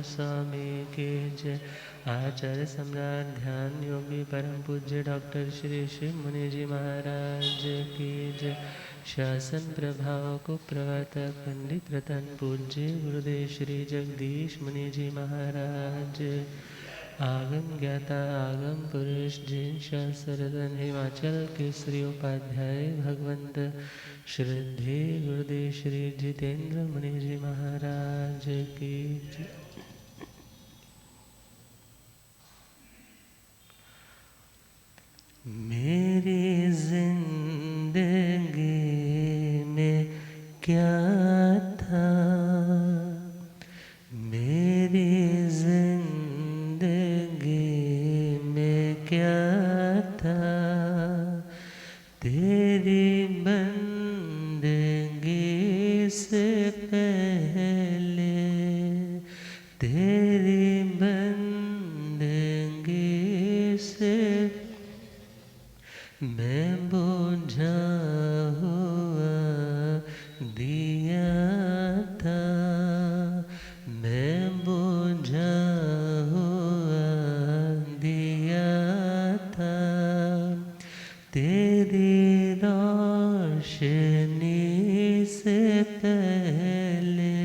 स्वामी की जय। आचार्य सम्राट ध्यान योगी परम पूज्य डॉक्टर श्री शिव मुनि जी महाराज की जय। शासन प्रभाव को प्रवर्तक पंडित रतन पूज्य गुरुदेव श्री जगदीश मुनि जी महाराज। आगम ज्ञाता आगम पुरुष जिन शास्त्ररत्न हिमाचल के श्री उपाध्याय भगवंत श्रद्धे गुरुदेव श्री जितेंद्र मुनि जी महाराज की जय। मेरी जिंदगी में क्या था, मेरी जिंदगी में क्या था, तेरी बंदगी से पहले, तेरी बंदगी से मैं बुझा हुआ दिया था, मैं बुझा हुआ दिया था, तेरी रोशनी से पहले,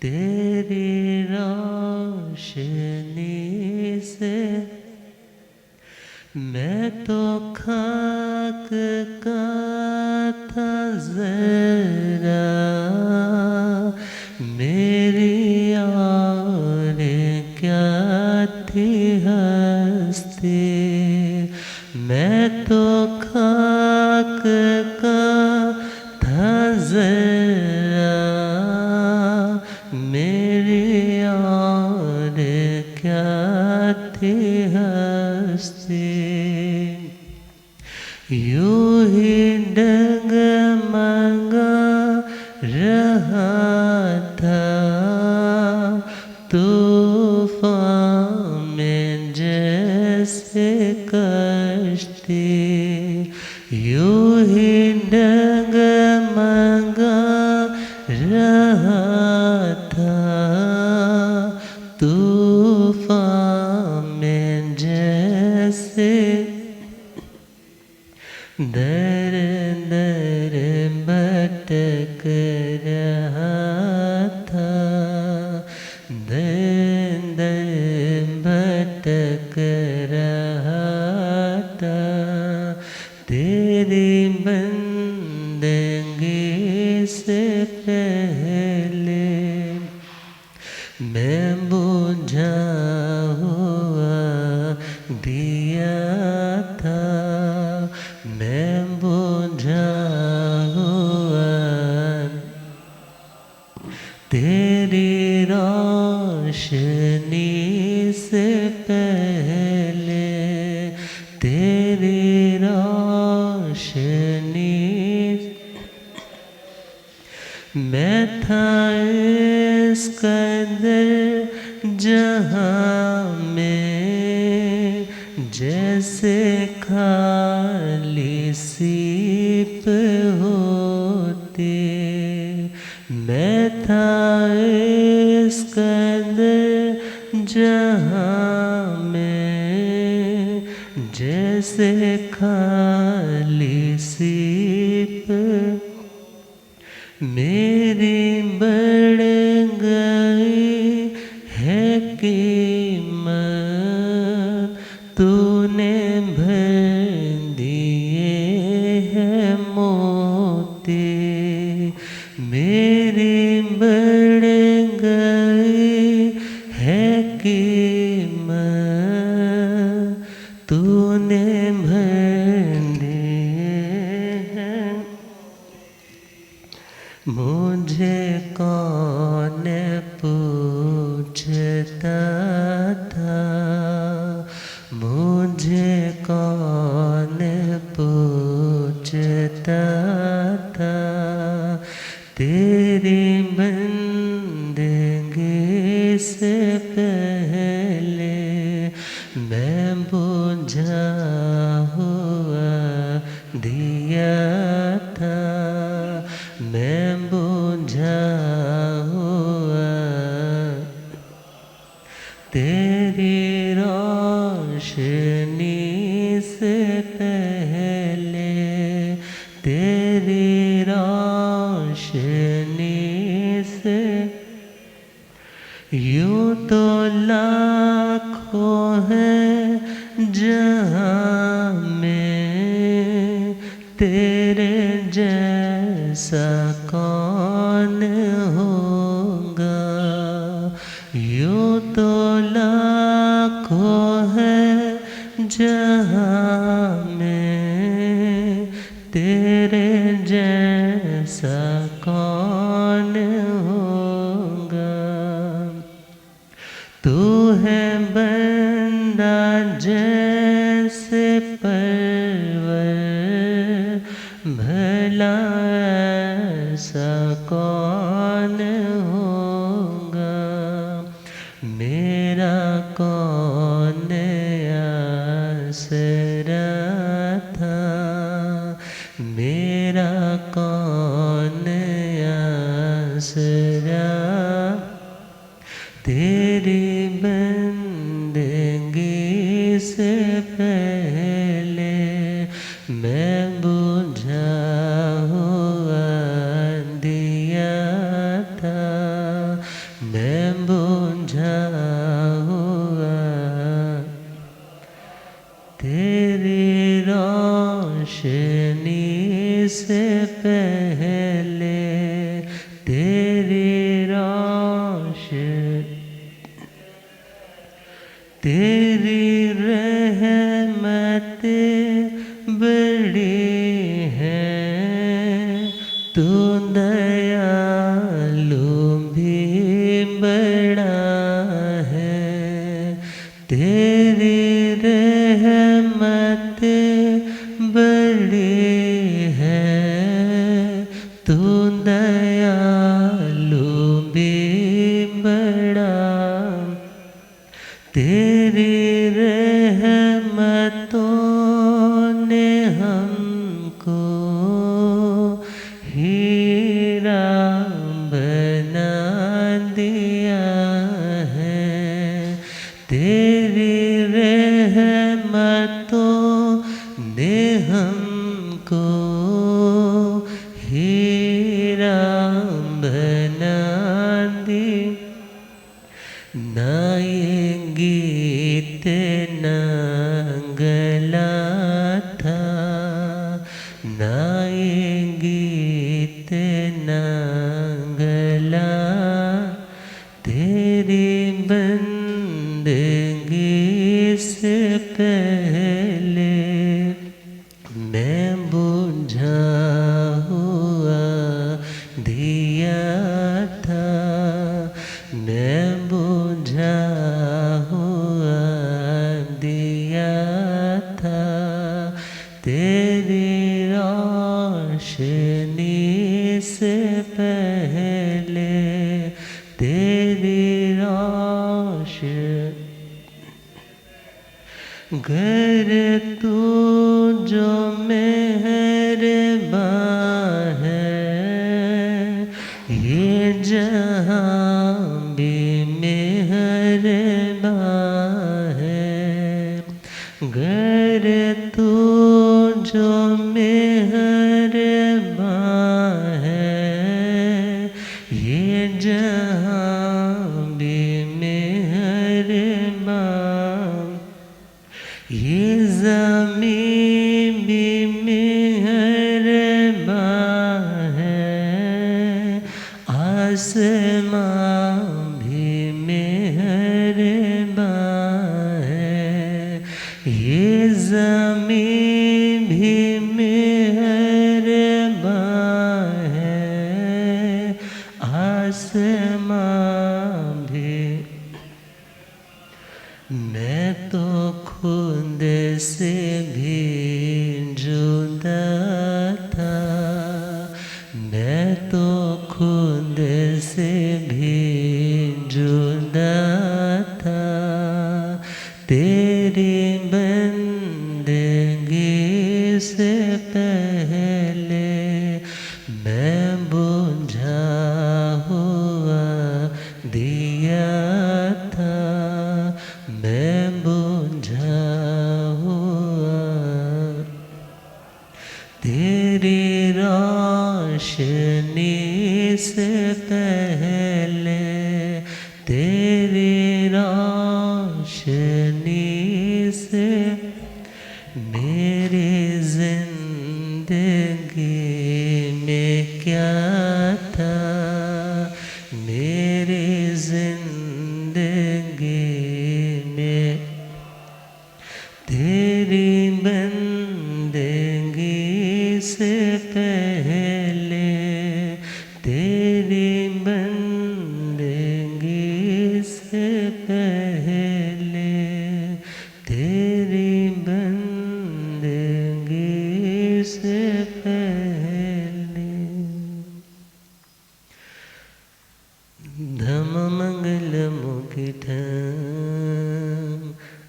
तेरी रोशनी से मैं तो खाक का था जरा, मेरी और क्या थी हस्ती, मैं तो खाक का था जरा, मेरी और क्या थी हस्ती। यूं ही डगमगा रहा था तूफान में जैसे कश्ती, यूं ही डगमगा रहा था तूफान में जैसे, दर दर भटक रहा था, दर दर भटक रहा था, तेरी बंदगी से पहले मैं बुझा हुआ दिया था, मैं बुझा हुआ, तेरी रोशनी से पहले, तेरी रोशनी, मैं था इस कदर जहाँ में जैसे खाली सीप होती, मैं था इस कदर जहाँ में जैसे खाली सीप, मेरी बढ़ गई है कीमत, तूने भर दिए हैं मोती, मेरी बढ़ गई है कीमत, तूने भर दिए हैं। मुझे कौन पूछता था, मुझे कौन पूछता था, तेरी बंदगी से पहले मैं बुझा हुआ दिया था, मैं बुझा हुआ तेरी रोशनी से पहले, तेरी रोशनी से यूं तो लाखों है जहाँ में, तेरे जैसा कौन होगा। यूं तो लाखों है जहाँ में, तेरे जैसा कौन होगा। तू है बंदा जैसे परवर, भला ऐसा कौन होगा। मेरा कौन आसरा था, मेरा कौन आसरा। तेरी बंदगी से पहले मैं बुझा हुआ दिया था, मैं बुझा हुआ। तेरी रोशनी से पहले, तेरी रोशनी, तेरी रहमतें बड़ी हैं, तू दयालु भी बड़ा है। तेरी रहमतें बड़ी हैं, तू दयालु भी बड़ा। तेरी रहमतों ने हमको हीरा बना दिया है। तेरी रहमतों ने हमको हीरा बना दिया। ना ये गीत ना गला था, ना ये गीत ना गला। तेरी बंदगी से पहले मैं बुझा हुआ दिया था, मैं बुझा हुआ दिया था। तेरी रोशनी से पहले, तेरी रोशनी। गर तू जो मेहरबान है, ये जहाँ भी मेहरबान है। गर तू जो मेहरबान है, ये जहाँ भी मेहरबान। ये ज़मीं भी मेहरबान है, आसमां भी मेहरबान है। ये ज़मीं भी मेहरबान है, आसमां भी। मैं तो खुद से भी जुदा था, मैं तो खुद से भी जुदा था। तेरी बंदगी से पहले मैं बुझा हुआ दिया था। तेरी रोशनी से मेरी जिंदगी में क्या था, मेरी जिंदगी में तेरी बंदगी से पहले, तेरी बंदगी से पहले, तेरी बंदगी से पहले। धम मंगल मुखितम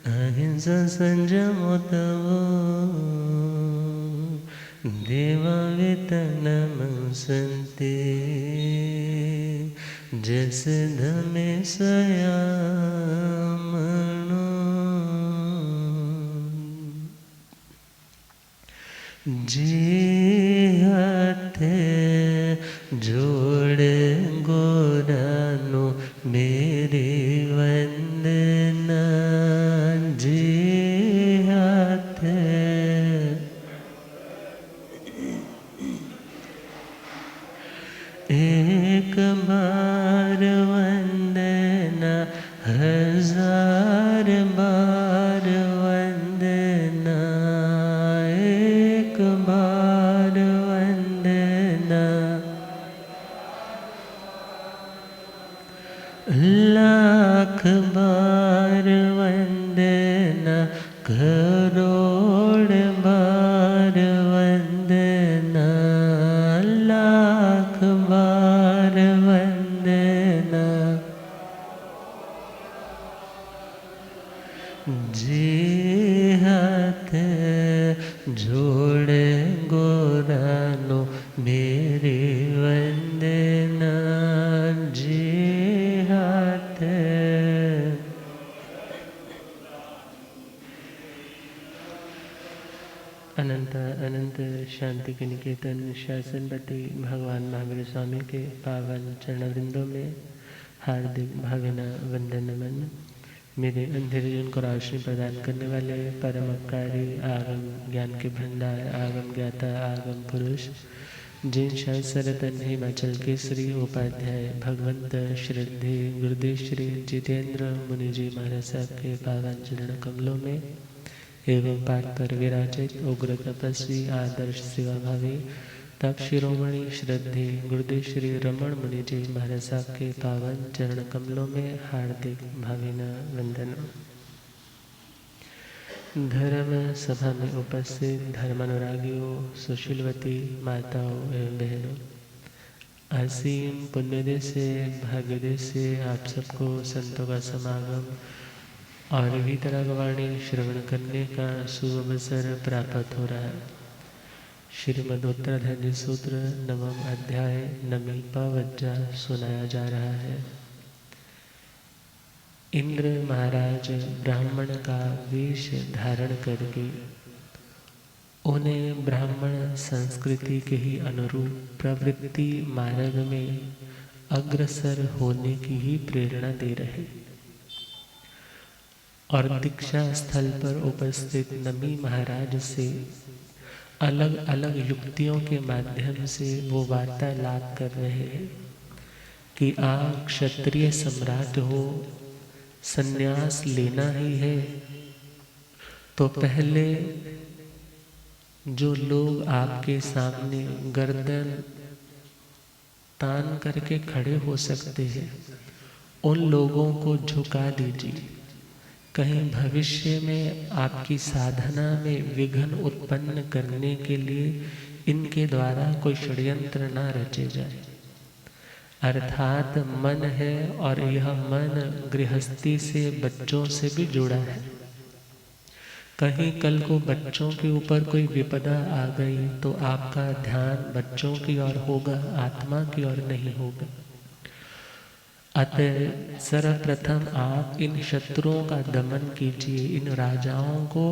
अहिंसा संयम तव देवा वेतनम संते जस धमे सयामणो। जी हाथ जोड़ गोरानो मेरी वंदना, जी हाथ एक बार वंदना, हजार बार वंदना, एक बार वंदना, लाख बार वंदना, करोड़ बार वंदना, लाख बार वंदना। जी हाथ जोड़ गोरानो मेरी वंदना, जी हाथ। अनंत अनंत शांति के निकेतन शासनपति भगवान महावीर स्वामी के पावन चरणवृंदों में हार्दिक भावना वंदन नमन। मेरे अंधेरे जीवन को रोशनी प्रदान करने वाले परम उपकारी आगम ज्ञान के भंडार आगम ज्ञाता आगम पुरुष जिन शायद सरतन हिमाचल केसरी उपाध्याय भगवंत श्रद्धे गुरुदेव श्री जितेंद्र मुनि जी महाराज साहब के पावन चरण कमलों में एवं पाठ पर विराजित उग्र तपस्वी आदर्श सेवाभावी तप शिरोमणि श्रद्धे गुरुदेव श्री रमण मुनि जी महाराज साहब के पावन चरण कमलों में हार्दिक भावना वंदन। धर्म सभा में उपस्थित धर्मानुरागियों, सुशीलवती माताओं एवं बहनों, असीम पुण्यदय से भाग्यदय से आप सबको संतों का समागम और वितरागवाणी श्रवण करने का शुभ अवसर प्राप्त हो रहा है। श्रीमद् उत्तराधर्मी सूत्र नवम अध्याय नमी पवज्जा सुनाया जा रहा है। इंद्र महाराज ब्राह्मण का वेश धारण करके उन्हें ब्राह्मण संस्कृति के ही अनुरूप प्रवृत्ति मार्ग में अग्रसर होने की ही प्रेरणा दे रहे और दीक्षा स्थल पर उपस्थित नमी महाराज से अलग अलग युक्तियों के माध्यम से वो वार्तालाप कर रहे हैं कि आप क्षत्रिय सम्राट हो, संन्यास लेना ही है तो पहले जो लोग आपके सामने गर्दन तान करके खड़े हो सकते हैं उन लोगों को झुका दीजिए। कहीं भविष्य में आपकी साधना में विघ्न उत्पन्न करने के लिए इनके द्वारा कोई षड्यंत्र न रचे जाए। अर्थात मन है और यह मन गृहस्थी से बच्चों से भी जुड़ा है। कहीं कल को बच्चों के ऊपर कोई विपदा आ गई तो आपका ध्यान बच्चों की ओर होगा, आत्मा की ओर नहीं होगा। अतः सर्वप्रथम आप इन शत्रुओं का दमन कीजिए, इन राजाओं को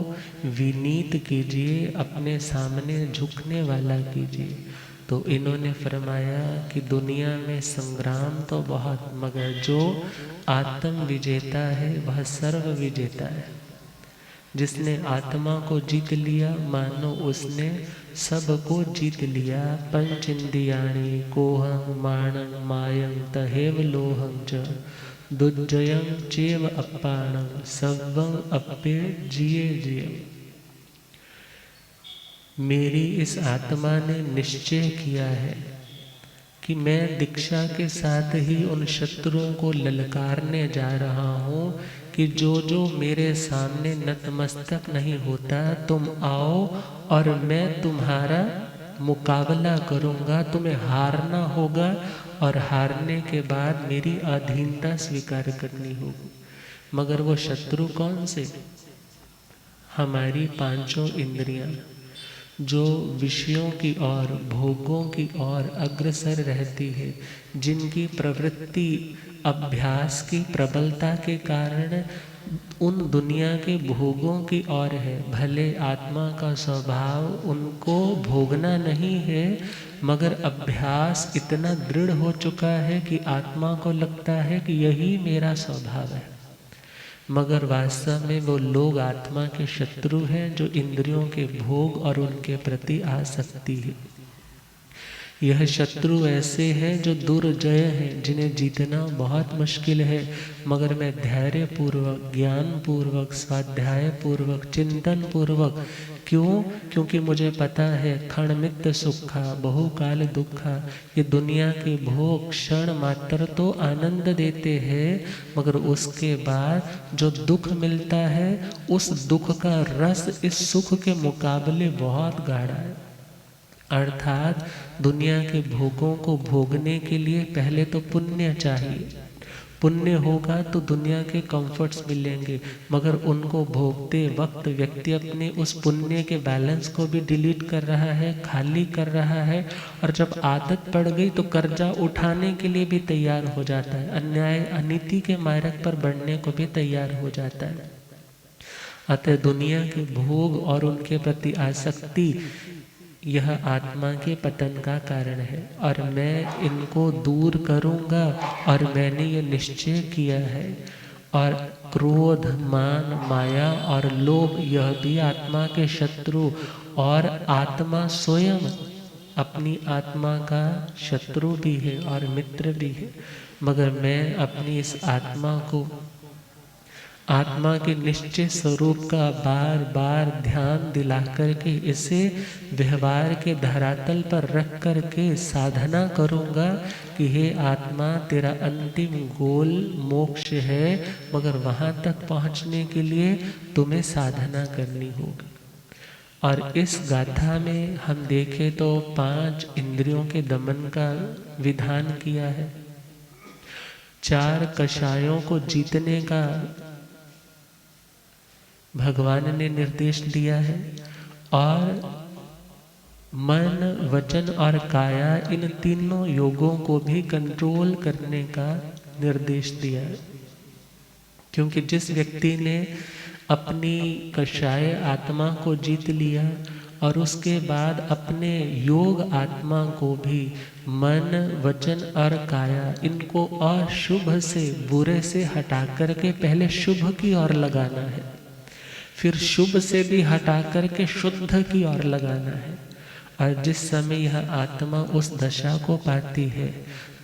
विनीत कीजिए, अपने सामने झुकने वाला कीजिए। तो इन्होंने फरमाया कि दुनिया में संग्राम तो बहुत, मगर जो आत्म विजेता है वह सर्व विजेता है। जिसने आत्मा को जीत लिया मानो उसने सबको जीत लिया। पंच इंद्रियाणि कोहं माणं मायं तहेव लोहं च दुज्जयं चेव अप्पाणं सर्वं अप्पे जिये जिये। मेरी इस आत्मा ने निश्चय किया है कि मैं दीक्षा के साथ ही उन शत्रुओं को ललकारने जा रहा हूँ कि जो जो मेरे सामने नतमस्तक नहीं होता तुम आओ और मैं तुम्हारा मुकाबला करूँगा। तुम्हें हारना होगा और हारने के बाद मेरी अधीनता स्वीकार करनी होगी। मगर वो शत्रु कौन से? हमारी पांचों इंद्रियां जो विषयों की ओर भोगों की ओर अग्रसर रहती है, जिनकी प्रवृत्ति अभ्यास की प्रबलता के कारण उन दुनिया के भोगों की ओर है। भले आत्मा का स्वभाव उनको भोगना नहीं है, मगर अभ्यास इतना दृढ़ हो चुका है कि आत्मा को लगता है कि यही मेरा स्वभाव है। मगर वास्तव में वो लोग आत्मा के शत्रु हैं जो इंद्रियों के भोग और उनके प्रति आसक्ति है। यह शत्रु ऐसे हैं जो दुर्जय हैं, जिन्हें जीतना बहुत मुश्किल है, मगर मैं धैर्य पूर्वक, ज्ञान पूर्वक, स्वाध्याय पूर्वक, चिंतन पूर्वक, क्यों? क्योंकि मुझे पता है क्षणमित सुखा बहुकाल दुखा, ये दुनिया के भोग क्षण मात्र तो आनंद देते हैं, मगर उसके बाद जो दुख मिलता है उस दुख का रस इस सुख के मुकाबले बहुत गाढ़ा है। अर्थात दुनिया के भोगों को भोगने के लिए पहले तो पुण्य चाहिए। पुण्य होगा तो दुनिया के कंफर्ट्स मिलेंगे, मगर उनको भोगते वक्त व्यक्ति अपने उस पुण्य के बैलेंस को भी डिलीट कर रहा है, खाली कर रहा है, और जब आदत पड़ गई तो कर्जा उठाने के लिए भी तैयार हो जाता है, अन्याय अनीति के मार्ग पर बढ़ने को भी तैयार हो जाता है। अतः दुनिया के भोग और उनके प्रति आसक्ति यह आत्मा के पतन का कारण है, और मैं इनको दूर करूँगा और मैंने ये निश्चय किया है। और क्रोध, मान, माया और लोभ यह भी आत्मा के शत्रु, और आत्मा स्वयं अपनी आत्मा का शत्रु भी है और मित्र भी है। मगर मैं अपनी इस आत्मा को, आत्मा के निश्चय स्वरूप का बार बार ध्यान दिला करके इसे व्यवहार के धरातल पर रख करके साधना करूँगा कि हे आत्मा, तेरा अंतिम गोल मोक्ष है, मगर वहाँ तक पहुँचने के लिए तुम्हें साधना करनी होगी। और इस गाथा में हम देखें तो 5 इंद्रियों के दमन का विधान किया है, 4 कषायों को जीतने का भगवान ने निर्देश दिया है, और मन, वचन और काया इन तीनों योगों को भी कंट्रोल करने का निर्देश दिया है। क्योंकि जिस व्यक्ति ने अपनी कषाय आत्मा को जीत लिया और उसके बाद अपने योग आत्मा को भी मन, वचन और काया इनको अशुभ से, बुरे से हटा करके पहले शुभ की ओर लगाना है, फिर शुभ से भी हटा करके शुद्ध की ओर लगाना है। और जिस समय यह आत्मा उस दशा को पाती है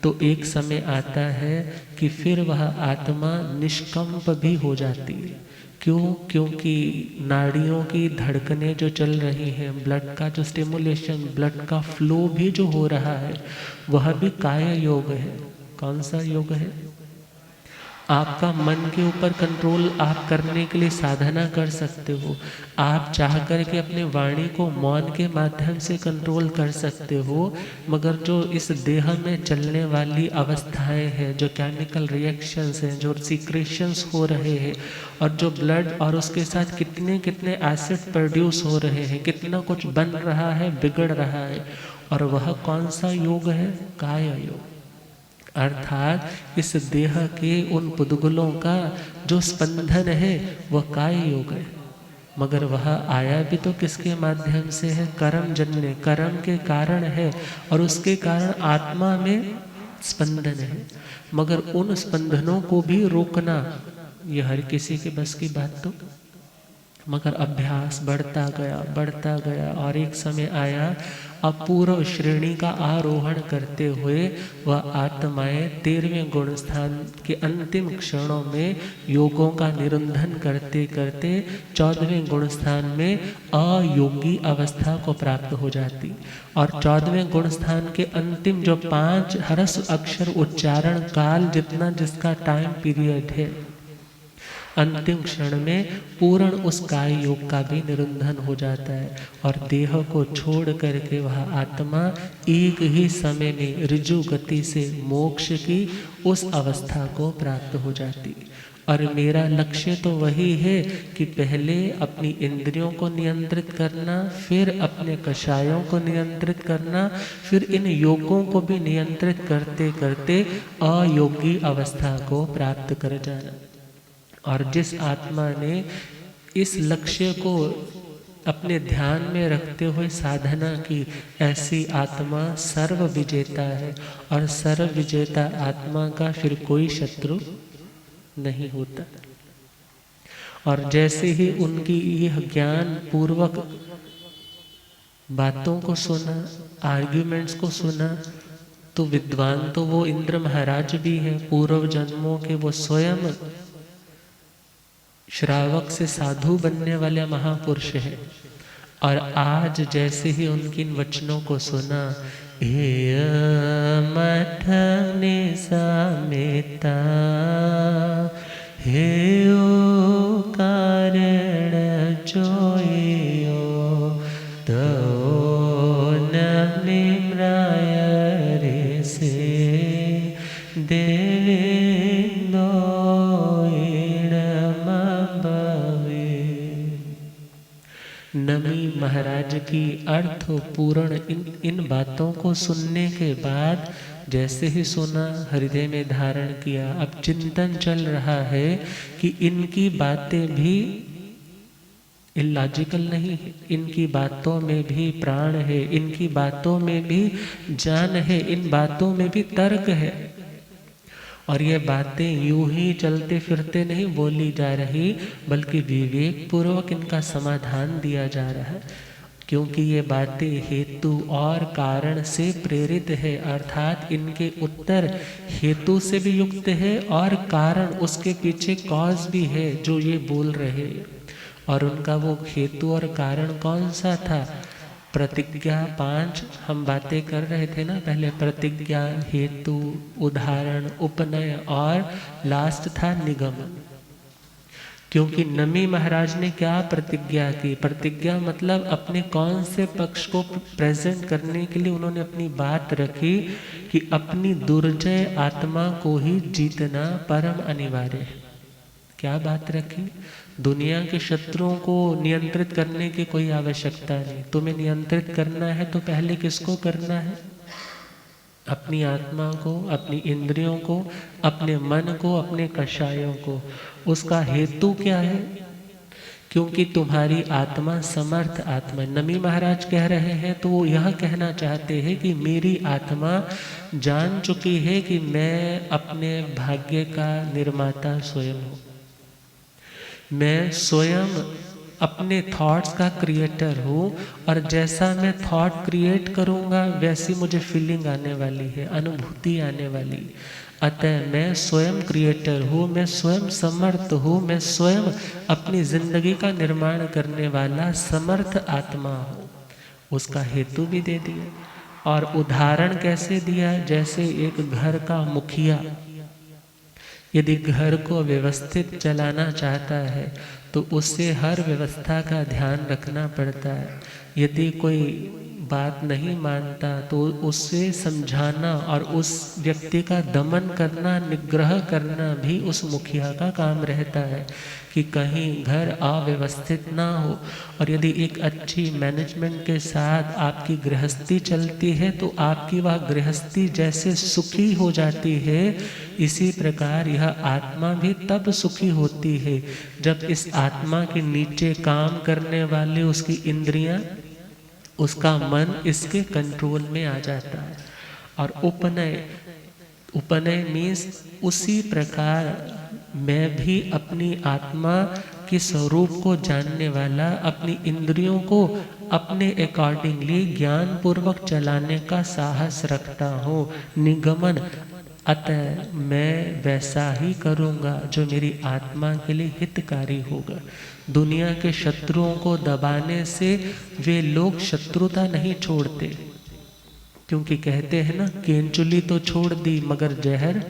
तो एक समय आता है कि फिर वह आत्मा निष्कंप भी हो जाती है। क्यों? क्योंकि नाड़ियों की धड़कनें जो चल रही हैं, ब्लड का जो स्टिमुलेशन, ब्लड का फ्लो भी जो हो रहा है, वह भी काय योग है। कौन सा योग है? आपका मन के ऊपर कंट्रोल आप करने के लिए साधना कर सकते हो। आप चाह करके अपने वाणी को मौन के माध्यम से कंट्रोल कर सकते हो, मगर जो इस देह में चलने वाली अवस्थाएं हैं, जो केमिकल रिएक्शंस हैं, जो सीक्रेशंस हो रहे हैं, और जो ब्लड और उसके साथ कितने कितने एसिड प्रोड्यूस हो रहे हैं, कितना कुछ बन रहा है, बिगड़ रहा है, और वह कौन सा योग है? काय योग। अर्थात इस देह के उन पुद्गलों का जो स्पंदन है वह काय योग है। मगर वह आया भी तो किसके माध्यम से है? कर्म जन्य, कर्म के कारण है, और उसके कारण आत्मा में स्पंदन है। मगर उन स्पंदनों को भी रोकना ये हर किसी के बस की बात तो, मगर अभ्यास बढ़ता गया और एक समय आया, अपूर्व श्रेणी का आरोहण करते हुए वह आत्माएं 13वें गुण स्थान के अंतिम क्षणों में योगों का निरुंधन करते करते 14वें गुण स्थान में अयोगी अवस्था को प्राप्त हो जाती। और 14वें गुण स्थान के अंतिम जो 5 हरस अक्षर उच्चारण काल जितना जिसका टाइम पीरियड है, अंतिम क्षण में पूर्ण उस काय योग का भी निरुंधन हो जाता है और देह को छोड़ करके वह आत्मा एक ही समय में ऋजु गति से मोक्ष की उस अवस्था को प्राप्त हो जाती। और मेरा लक्ष्य तो वही है कि पहले अपनी इंद्रियों को नियंत्रित करना, फिर अपने कषायों को नियंत्रित करना, फिर इन योगों को भी नियंत्रित करते करते अयोगी अवस्था को प्राप्त कर जाना। और जिस आत्मा ने इस लक्ष्य को अपने ध्यान में रखते हुए साधना की, ऐसी आत्मा सर्व विजेता है। और सर्व विजेता आत्मा का फिर कोई शत्रु नहीं होता। और जैसे ही उनकी यह ज्ञान पूर्वक बातों को सुना, आर्ग्यूमेंट्स को सुना, तो विद्वान तो वो इंद्र महाराज भी हैं, पूर्व जन्मों के वो स्वयं श्रावक से साधु बनने वाले महापुरुष है। और आज जैसे ही उनके इन वचनों को सुना, हे मठ निसामेता हे ओ कारण जोयो तो न निम्राय रे से देवे नमी महाराज की अर्थपूर्ण इन बातों को सुनने के बाद जैसे ही सुना, हृदय में धारण किया, अब चिंतन चल रहा है कि इनकी बातें भी इलॉजिकल नहीं है, इनकी बातों में भी प्राण है, इनकी बातों में भी जान है, इन बातों में भी तर्क है। और ये बातें यूं ही चलते फिरते नहीं बोली जा रही, बल्कि विवेक पूर्वक इनका समाधान दिया जा रहा है। क्योंकि ये बातें हेतु और कारण से प्रेरित है, अर्थात इनके उत्तर हेतु से भी युक्त है और कारण उसके पीछे कॉज भी है जो ये बोल रहे। और उनका वो हेतु और कारण कौन सा था? प्रतिज्ञा 5 हम बातें कर रहे थे ना पहले, प्रतिज्ञा, हेतु, उदाहरण, उपनय और लास्ट था निगम। क्योंकि नमी महाराज ने क्या प्रतिज्ञा की? प्रतिज्ञा मतलब अपने कौन से पक्ष को प्रेजेंट करने के लिए उन्होंने अपनी बात रखी कि अपनी दुर्जय आत्मा को ही जीतना परम अनिवार्य है। क्या बात रखी? दुनिया के शत्रुओं को नियंत्रित करने की कोई आवश्यकता नहीं। तुम्हें नियंत्रित करना है तो पहले किसको करना है? अपनी आत्मा को, अपनी इंद्रियों को, अपने मन को, अपने कषायों को। उसका हेतु क्या है? क्योंकि तुम्हारी आत्मा समर्थ आत्मा। नमी महाराज कह रहे हैं तो वो यह कहना चाहते हैं कि मेरी आत्मा जान चुकी है कि मैं अपने भाग्य का निर्माता स्वयं हूँ। मैं स्वयं अपने थॉट्स का क्रिएटर हूँ और जैसा मैं थॉट क्रिएट करूँगा वैसी मुझे फीलिंग आने वाली है, अनुभूति आने वाली। अतः मैं स्वयं क्रिएटर हूँ, मैं स्वयं समर्थ हूँ, मैं स्वयं अपनी जिंदगी का निर्माण करने वाला समर्थ आत्मा हूँ। उसका हेतु भी दे दिया। और उदाहरण कैसे दिया? जैसे एक घर का मुखिया यदि घर को व्यवस्थित चलाना चाहता है तो उससे हर व्यवस्था का ध्यान रखना पड़ता है। यदि कोई बात नहीं मानता तो उससे समझाना और उस व्यक्ति का दमन करना, निग्रह करना भी उस मुखिया का काम रहता है कि कहीं घर अव्यवस्थित ना हो। और यदि एक अच्छी मैनेजमेंट के साथ आपकी गृहस्थी चलती है तो आपकी वह गृहस्थी जैसे सुखी हो जाती है, इसी प्रकार यह आत्मा भी तब सुखी होती है जब इस आत्मा के नीचे काम करने वाले उसकी इंद्रियां, उसका मन इसके कंट्रोल में आ जाता है। और उपनय, उपनय मीन्स उसी प्रकार मैं भी अपनी आत्मा के स्वरूप को जानने वाला, अपनी इंद्रियों को अपने अकॉर्डिंगली ज्ञान पूर्वक चलाने का साहस रखता हूँ। निगमन, अतः मैं वैसा ही करूँगा जो मेरी आत्मा के लिए हितकारी होगा। दुनिया के शत्रुओं को दबाने से वे लोग शत्रुता नहीं छोड़ते, क्योंकि कहते हैं ना, केंचुली तो छोड़ दी मगर जहर,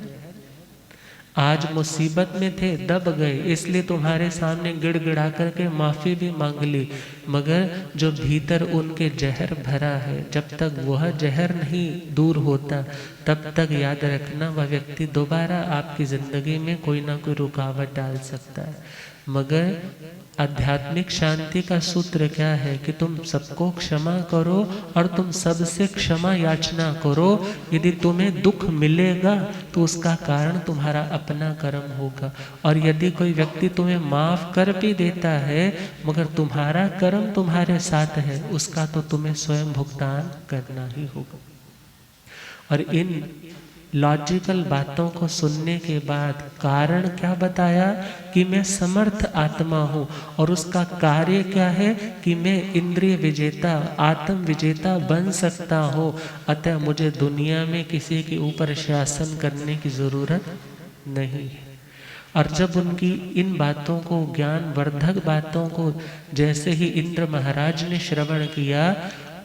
आज मुसीबत में थे दब गए इसलिए तुम्हारे सामने गिड़गिड़ा करके माफ़ी भी मांग ली, मगर जो भीतर उनके जहर भरा है, जब तक वह जहर नहीं दूर होता तब तक याद रखना वह व्यक्ति दोबारा आपकी ज़िंदगी में कोई ना कोई रुकावट डाल सकता है। मगर आध्यात्मिक शांति का सूत्र क्या है कि तुम सबको क्षमा करो और तुम सबसे क्षमा याचना करो। यदि तुम्हें दुख मिलेगा तो उसका कारण तुम्हारा अपना कर्म होगा, और यदि कोई व्यक्ति तुम्हें माफ कर भी देता है मगर तुम्हारा कर्म तुम्हारे साथ है, उसका तो तुम्हें स्वयं भुगतान करना ही होगा। और इन लॉजिकल बातों को सुनने के बाद कारण क्या बताया कि मैं समर्थ आत्मा हूँ, और उसका कार्य क्या है कि मैं इंद्रिय विजेता, आत्म विजेता बन सकता हूँ। अतः मुझे दुनिया में किसी के ऊपर शासन करने की ज़रूरत नहीं है। और जब उनकी इन बातों को, ज्ञान वर्धक बातों को जैसे ही इंद्र महाराज ने श्रवण किया,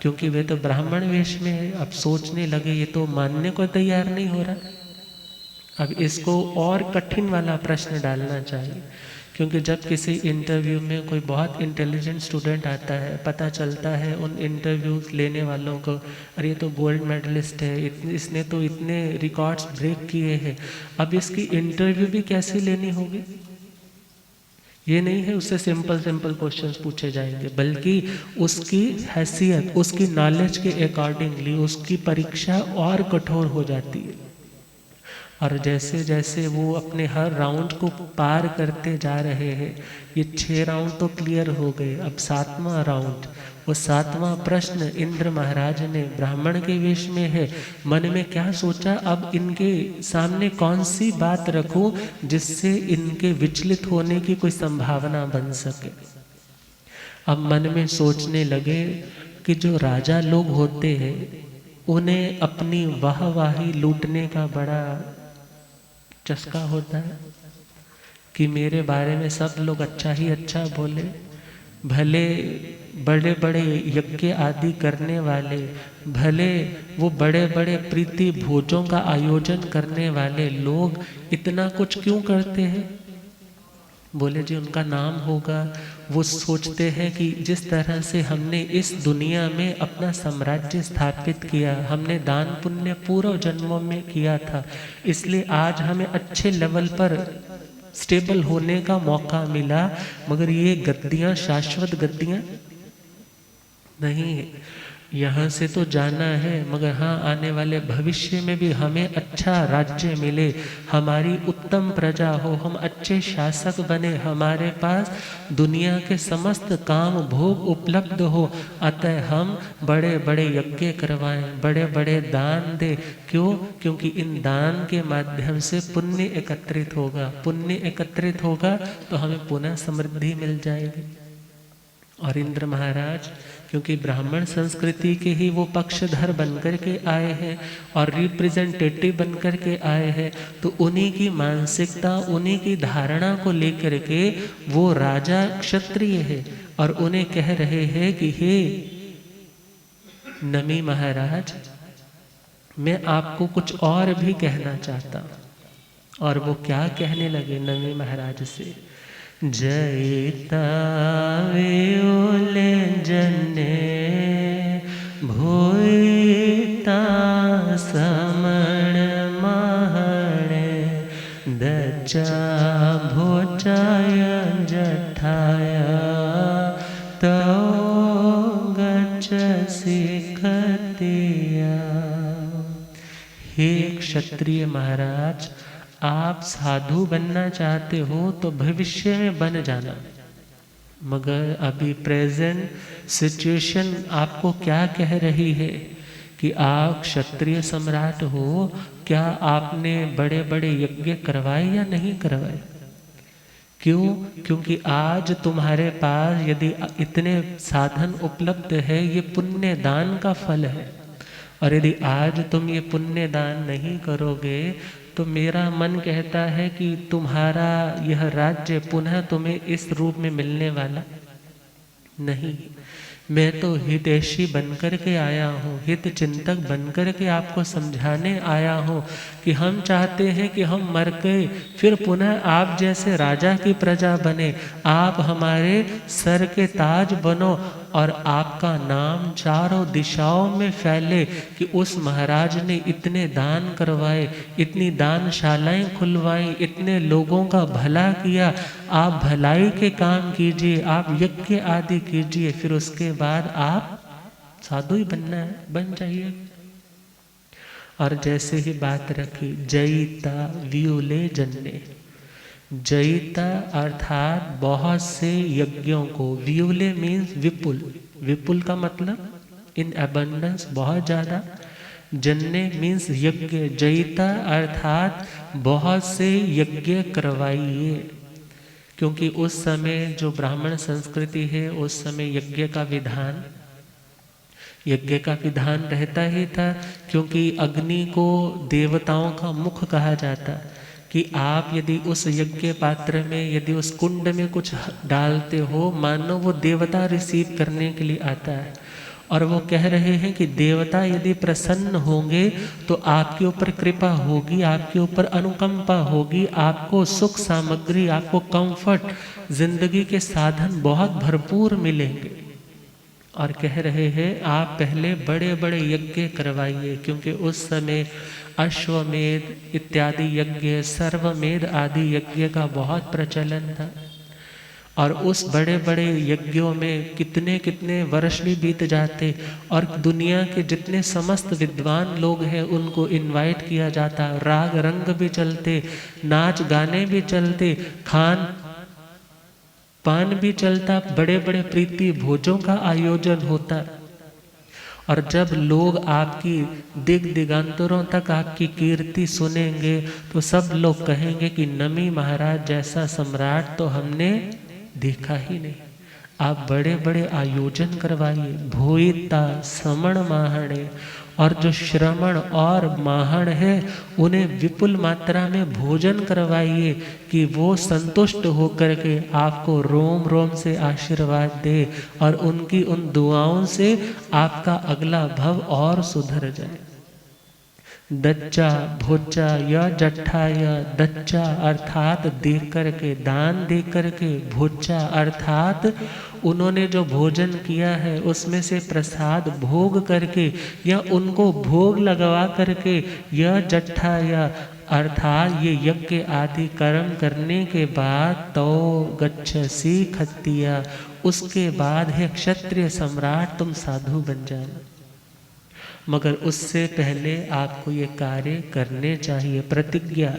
क्योंकि वे तो ब्राह्मण वेश में है, अब सोचने लगे ये तो मानने को तैयार नहीं हो रहा। अब इसको और कठिन वाला प्रश्न डालना चाहिए, क्योंकि जब किसी इंटरव्यू में कोई बहुत इंटेलिजेंट स्टूडेंट आता है, पता चलता है उन इंटरव्यू लेने वालों को, अरे ये तो गोल्ड मेडलिस्ट है, इसने तो इतने रिकॉर्ड्स ब्रेक किए हैं, अब इसकी इंटरव्यू भी कैसे लेनी होगी। ये नहीं है उससे सिंपल सिंपल क्वेश्चंस पूछे जाएंगे, बल्कि उसकी हैसियत, उसकी नॉलेज के अकॉर्डिंगली उसकी परीक्षा और कठोर हो जाती है। और जैसे जैसे वो अपने हर राउंड को पार करते जा रहे हैं, ये 6 राउंड तो क्लियर हो गए, अब 7वां राउंड, वो 7वां प्रश्न इंद्र महाराज ने ब्राह्मण के वेश में है, मन में क्या सोचा, अब इनके सामने कौन सी बात रखूं जिससे इनके विचलित होने की कोई संभावना बन सके। अब मन में सोचने लगे कि जो राजा लोग होते हैं उन्हें अपनी वाहवाही लूटने का बड़ा चस्का होता है कि मेरे बारे में सब लोग अच्छा ही अच्छा बोले, भले बड़े बड़े यज्ञ आदि करने वाले, भले वो बड़े बड़े प्रीति भोजों का आयोजन करने वाले लोग इतना कुछ क्यों करते हैं। बोले जी उनका नाम होगा, वो सोचते हैं कि जिस तरह से हमने इस दुनिया में अपना साम्राज्य स्थापित किया, हमने दान पुण्य पूर्व जन्मों में किया था, इसलिए आज हमें अच्छे लेवल पर स्टेबल होने का मौका मिला, मगर ये गद्दियाँ शाश्वत गद्दियाँ नहीं है। यहाँ से तो जाना है, मगर हाँ आने वाले भविष्य में भी हमें अच्छा राज्य मिले, हमारी उत्तम प्रजा हो, हम अच्छे शासक बने, हमारे पास दुनिया के समस्त काम भोग उपलब्ध हो, अतः हम बड़े बड़े यज्ञ करवाएं, बड़े बड़े दान दें। क्यों? क्योंकि इन दान के माध्यम से पुण्य एकत्रित होगा, पुण्य एकत्रित होगा तो हमें पुनः समृद्धि मिल जाएगी। और इंद्र महाराज क्योंकि ब्राह्मण संस्कृति के ही वो पक्षधर बनकर के आए हैं और रिप्रेजेंटेटिव बनकर के आए हैं, तो उन्हीं की मानसिकता, उन्हीं की धारणा को लेकर के वो राजा क्षत्रिय है और उन्हें कह रहे हैं कि हे नमी महाराज, मैं आपको कुछ और भी कहना चाहता हूँ। और वो क्या कहने लगे नमी महाराज से, जयता वे ओले जने भोयता समण महण दच्चा भोचाय जठाय तौ गच्छसि खत्तिया। हे क्षत्रिय महाराज, आप साधु बनना चाहते हो तो भविष्य में बन जाना, मगर अभी प्रेजेंट सिचुएशन आपको क्या कह रही है कि आप क्षत्रिय सम्राट हो, क्या आपने बड़े बड़े यज्ञ करवाए या नहीं करवाए? क्यों? क्योंकि आज तुम्हारे पास यदि इतने साधन उपलब्ध है, ये पुण्य दान का फल है, और यदि आज तुम ये पुण्य दान नहीं करोगे तो मेरा मन कहता है कि तुम्हारा यह राज्य पुनः तुम्हें इस रूप में मिलने वाला नहीं। मैं तो हितैषी बनकर के आया हूँ, हित चिंतक बनकर के आपको समझाने आया हूँ कि हम चाहते हैं कि हम मर गए फिर पुनः आप जैसे राजा की प्रजा बने, आप हमारे सर के ताज बनो और आपका नाम चारों दिशाओं में फैले कि उस महाराज ने इतने दान करवाए, इतनी दानशालाएं खुलवाई, इतने लोगों का भला किया। आप भलाई के काम कीजिए, आप यज्ञ आदि कीजिए, फिर उसके बाद आप साधु ही बनना है, बन जाइए। और जैसे ही बात रखी जयिता व्यूले जन्ने, जयिता अर्थात बहुत से यज्ञों को, व्यूले मीन्स विपुल, विपुल का मतलब इन अबंडेंस, बहुत ज़्यादा, जन्ने मीन्स यज्ञ, जयिता अर्थात बहुत से यज्ञ करवाइए। क्योंकि उस समय जो ब्राह्मण संस्कृति है, उस समय यज्ञ का विधान रहता ही था, क्योंकि अग्नि को देवताओं का मुख कहा जाता कि आप यदि उस यज्ञ पात्र में, यदि उस कुंड में कुछ डालते हो, मानो वो देवता रिसीव करने के लिए आता है। और वो कह रहे हैं कि देवता यदि प्रसन्न होंगे तो आपके ऊपर कृपा होगी, आपके ऊपर अनुकंपा होगी, आपको सुख सामग्री, आपको कंफर्ट, जिंदगी के साधन बहुत भरपूर मिलेंगे। और कह रहे हैं आप पहले बड़े बड़े यज्ञ करवाइए, क्योंकि उस समय अश्वमेध इत्यादि यज्ञ, सर्वमेध आदि यज्ञ का बहुत प्रचलन था। और उस बड़े बड़े यज्ञों में कितने कितने वर्ष भी बीत जाते, और दुनिया के जितने समस्त विद्वान लोग हैं उनको इनवाइट किया जाता, राग रंग भी चलते, नाच गाने भी चलते, खान पान भी चलता, बड़े बड़े प्रीति भोजों का आयोजन होता। और जब लोग आपकी दिग दिगांतरों तक आपकी कीर्ति सुनेंगे तो सब लोग कहेंगे कि नमी महाराज जैसा सम्राट तो हमने देखा ही नहीं। आप बड़े बड़े आयोजन करवाइए, भोइता समण माहणे, और जो श्रमण और माहण है उन्हें विपुल मात्रा में भोजन करवाइए कि वो संतुष्ट होकर के आपको रोम रोम से आशीर्वाद दे और उनकी उन दुआओं से आपका अगला भव और सुधर जाए। दच्चा भोचा या जट्ठा या दच्चा अर्थात दे करके, दान दे करके, भोचा अर्थात उन्होंने जो भोजन किया है उसमें से प्रसाद भोग करके या उनको भोग लगवा करके, यह जट्ठा या अर्थात ये यज्ञ आदि कर्म करने के बाद तो गच्छसि खत्तिया, उसके बाद है क्षत्रिय सम्राट तुम साधु बन जाना। मगर उससे पहले आपको ये कार्य करने चाहिए। प्रतिज्ञा,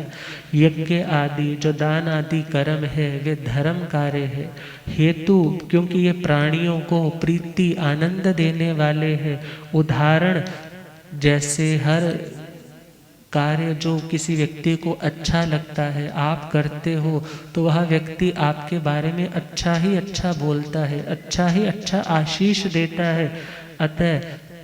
यज्ञ आदि जो दान आदि कर्म है वे धर्म कार्य है। हेतु, क्योंकि ये प्राणियों को प्रीति आनंद देने वाले हैं। उदाहरण, जैसे हर कार्य जो किसी व्यक्ति को अच्छा लगता है आप करते हो तो वह व्यक्ति आपके बारे में अच्छा ही अच्छा बोलता है, अच्छा ही अच्छा आशीष देता है। अतः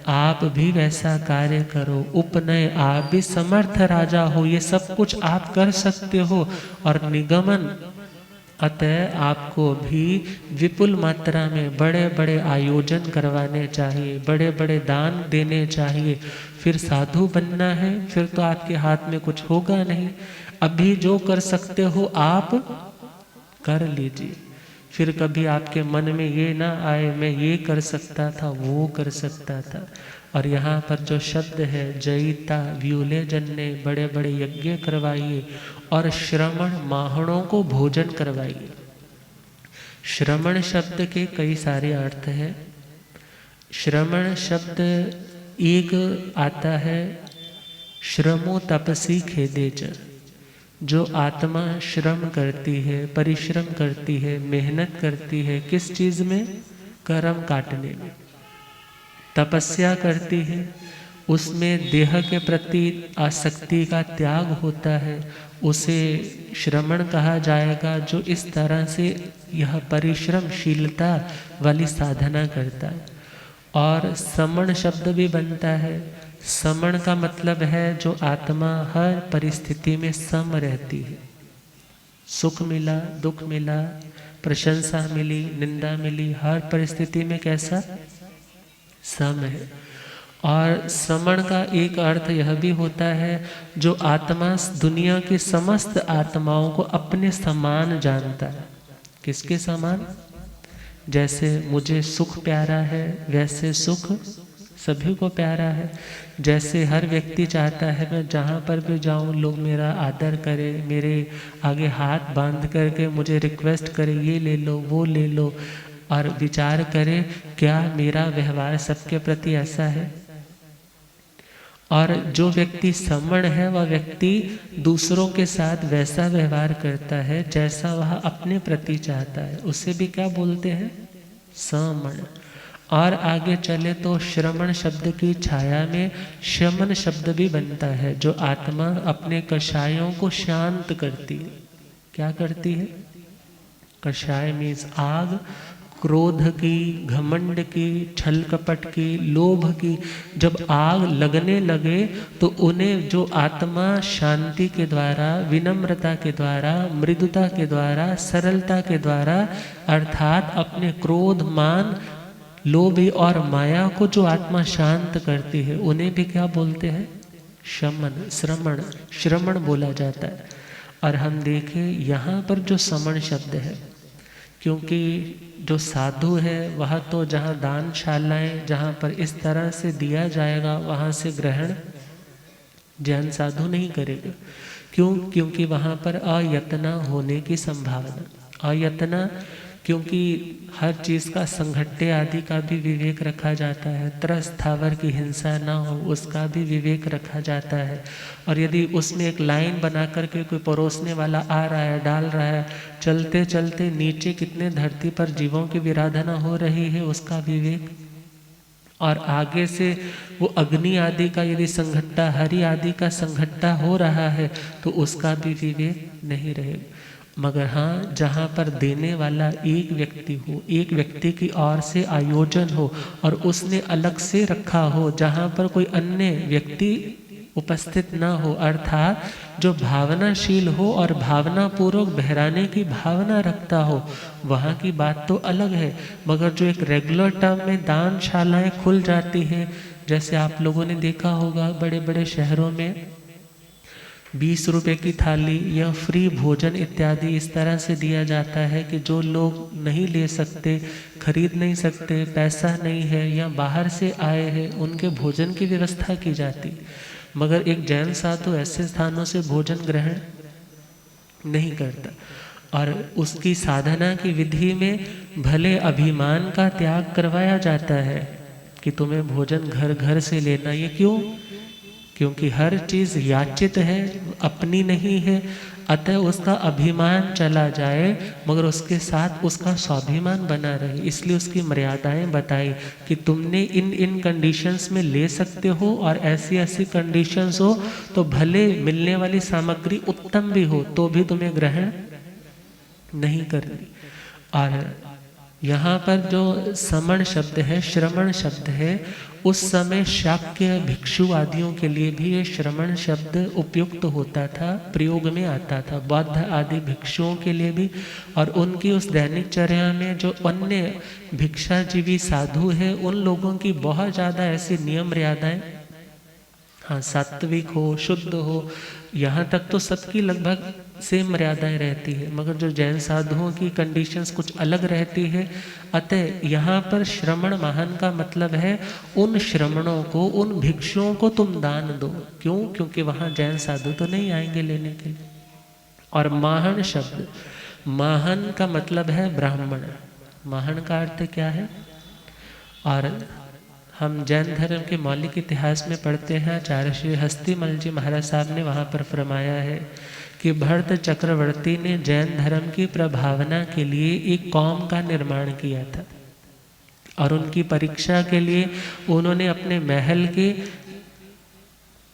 आप भी वैसा कार्य करो। उपनय, आप भी समर्थ राजा हो, ये सब कुछ आप कर सकते हो। और निगमन, अतः आपको भी विपुल मात्रा में बड़े बड़े आयोजन करवाने चाहिए, बड़े बड़े दान देने चाहिए। फिर साधु बनना है, फिर तो आपके हाथ में कुछ होगा नहीं। अभी जो कर सकते हो आप कर लीजिए, फिर कभी आपके मन में ये ना आए मैं ये कर सकता था, वो कर सकता था। और यहाँ पर जो शब्द है जयिता व्यूले जन ने बड़े बड़े यज्ञ करवाइए और श्रमण माहणों को भोजन करवाइए। श्रमण शब्द के कई सारे अर्थ हैं। श्रमण शब्द एक आता है श्रमो तपसी खेदेच, जो आत्मा श्रम करती है, परिश्रम करती है, मेहनत करती है, किस चीज में? कर्म काटने में। तपस्या करती है, उसमें देह के प्रति आसक्ति का त्याग होता है, उसे श्रमण कहा जाएगा। जो इस तरह से यह परिश्रमशीलता वाली साधना करता है। और समण शब्द भी बनता है। समण का मतलब है जो आत्मा हर परिस्थिति में सम रहती है। सुख मिला, दुख मिला, प्रशंसा मिली, निंदा मिली, हर परिस्थिति में कैसा? सम है। और समण का एक अर्थ यह भी होता है जो आत्मा दुनिया की समस्त आत्माओं को अपने समान जानता है। किसके समान? जैसे मुझे सुख प्यारा है वैसे सुख सभी को प्यारा है। जैसे हर व्यक्ति चाहता है मैं जहाँ पर भी जाऊँ लोग मेरा आदर करें, मेरे आगे हाथ बांध करके मुझे रिक्वेस्ट करें, ये ले लो, वो ले लो, और विचार करें क्या मेरा व्यवहार सबके प्रति ऐसा है। और जो व्यक्ति समण है वह व्यक्ति दूसरों के साथ वैसा व्यवहार करता है जैसा वह अपने प्रति चाहता है। उसे भी क्या बोलते हैं? समण। और आगे चले तो श्रमण शब्द की छाया में शमन शब्द भी बनता है, जो आत्मा अपने कषायों को शांत करती है। क्या करती है? कषाय मीन्स आग, क्रोध की, घमंड की, छल कपट की, लोभ की। जब आग लगने लगे तो उन्हें जो आत्मा शांति के द्वारा, विनम्रता के द्वारा, मृदुता के द्वारा, सरलता के द्वारा, अर्थात अपने क्रोध, मान, लोभ और माया को जो आत्मा शांत करती है उन्हें भी क्या बोलते हैं? शमन, श्रमण, श्रमण बोला जाता है। और हम देखें यहाँ पर जो समण शब्द है, क्योंकि जो साधु है वह तो जहाँ दानशालाएं जहाँ पर इस तरह से दिया जाएगा वहाँ से ग्रहण जैन साधु नहीं करेगा। क्यों? क्योंकि वहाँ पर अयतना होने की संभावना। अयतना क्योंकि हर चीज़ का संघट्टे आदि का भी विवेक रखा जाता है। त्रस्थावर की हिंसा ना हो उसका भी विवेक रखा जाता है। और यदि उसमें एक लाइन बना करके कोई परोसने वाला आ रहा है, डाल रहा है, चलते चलते नीचे कितने धरती पर जीवों की विराधना हो रही है उसका विवेक। और आगे से वो अग्नि आदि का यदि संघट्टा, हरि आदि का संघट्टा हो रहा है तो उसका भी विवेक नहीं रहेगा। मगर हाँ, जहाँ पर देने वाला एक व्यक्ति हो, एक व्यक्ति की ओर से आयोजन हो और उसने अलग से रखा हो, जहाँ पर कोई अन्य व्यक्ति उपस्थित ना हो, अर्थात जो भावनाशील हो और भावना पूर्वक बहराने की भावना रखता हो, वहाँ की बात तो अलग है। मगर जो एक रेगुलर टर्म में दानशालाएं खुल जाती हैं, जैसे आप लोगों ने देखा होगा बड़े बड़े शहरों में 20 रुपए की थाली या फ्री भोजन इत्यादि इस तरह से दिया जाता है कि जो लोग नहीं ले सकते, खरीद नहीं सकते, पैसा नहीं है या बाहर से आए हैं, उनके भोजन की व्यवस्था की जाती। मगर एक जैन साधु ऐसे स्थानों से भोजन ग्रहण नहीं करता। और उसकी साधना की विधि में भले अभिमान का त्याग करवाया जाता है कि तुम्हें भोजन घर घर से लेना। ये क्यों? क्योंकि हर चीज़ याचित है, अपनी नहीं है, अतः उसका अभिमान चला जाए मगर उसके साथ उसका स्वाभिमान बना रहे। इसलिए उसकी मर्यादाएं बताई कि तुमने इन इन कंडीशंस में ले सकते हो और ऐसी ऐसी कंडीशंस हो तो भले मिलने वाली सामग्री उत्तम भी हो तो भी तुम्हें ग्रहण नहीं करनी। और यहाँ पर जो समण शब्द है, श्रमण शब्द है, उस समय शाक्य भिक्षु आदियों के लिए भी ये श्रमण शब्द उपयुक्त होता था, प्रयोग में आता था, बौद्ध आदि भिक्षुओं के लिए भी। और उनकी उस दैनिक चर्या में जो अन्य भिक्षाजीवी साधु है उन लोगों की बहुत ज़्यादा ऐसी नियम मर्यादाएं, हाँ, सात्विक हो, शुद्ध हो, यहाँ तक तो सबकी लगभग से मर्यादाएं रहती है, मगर जो जैन साधुओं की कंडीशंस कुछ अलग रहती है। अतः यहाँ पर श्रमण महान का मतलब है उन श्रमणों को, उन भिक्षुओं को तुम दान दो। क्यों? क्योंकि वहाँ जैन साधु तो नहीं आएंगे लेने के लिए। और महान शब्द, महान का मतलब है ब्राह्मण। महान का अर्थ क्या है? और हम जैन धर्म के मौलिक इतिहास में पढ़ते हैं, आचार्य श्री हस्तिमल जी महाराज साहब ने वहाँ पर फरमाया है कि भरत चक्रवर्ती ने जैन धर्म की प्रभावना के लिए एक कौम का निर्माण किया था, और उनकी परीक्षा के लिए उन्होंने अपने महल के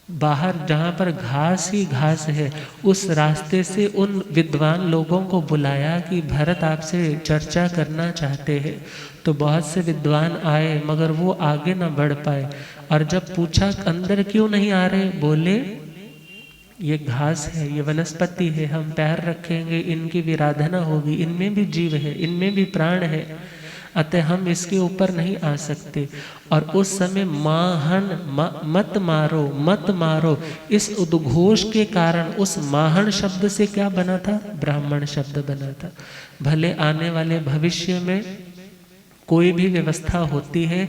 बाहर जहाँ पर घास ही घास है उस रास्ते से उन विद्वान लोगों को बुलाया कि भरत आपसे चर्चा करना चाहते हैं। तो बहुत से विद्वान आए, मगर वो आगे ना बढ़ पाए। और जब पूछा अंदर क्यों नहीं आ रहे, बोले ये घास है, ये वनस्पति है, हम पैर रखेंगे इनकी विराधना होगी, इनमें भी जीव है, इनमें भी प्राण है, अतः हम इसके ऊपर नहीं आ सकते। और उस समय माहन मत मारो मत मारो, इस उद्घोष के कारण उस माहन शब्द से क्या बना था? ब्राह्मण शब्द बना था। भले आने वाले भविष्य में कोई भी व्यवस्था होती है,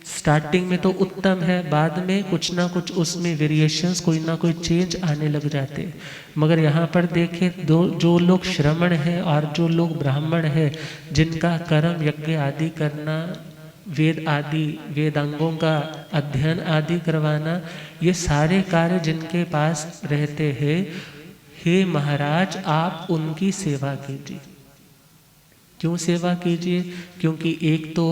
स्टार्टिंग में तो उत्तम है, बाद में कुछ ना कुछ उसमें वेरिएशंस, कोई ना कोई चेंज आने लग जाते हैं। मगर यहाँ पर देखें, जो लोग श्रमण है और जो लोग ब्राह्मण है, जिनका कर्म यज्ञ आदि करना, वेद आदि वेदांगों का अध्ययन आदि करवाना, ये सारे कार्य जिनके पास रहते हैं, हे महाराज आप उनकी सेवा कीजिए। क्यों सेवा कीजिए? क्योंकि एक तो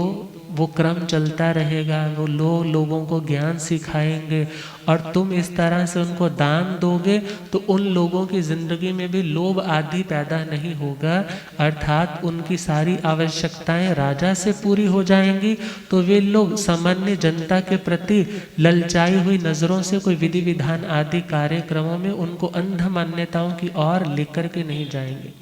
वो क्रम चलता रहेगा, वो लोगों को ज्ञान सिखाएंगे, और तुम इस तरह से उनको दान दोगे तो उन लोगों की जिंदगी में भी लोभ आदि पैदा नहीं होगा, अर्थात उनकी सारी आवश्यकताएं राजा से पूरी हो जाएंगी। तो वे लोग सामान्य जनता के प्रति ललचाई हुई नज़रों से कोई विधि विधान आदि कार्यक्रमों में उनको अंध मान्यताओं की ओर लेकर के नहीं जाएंगे।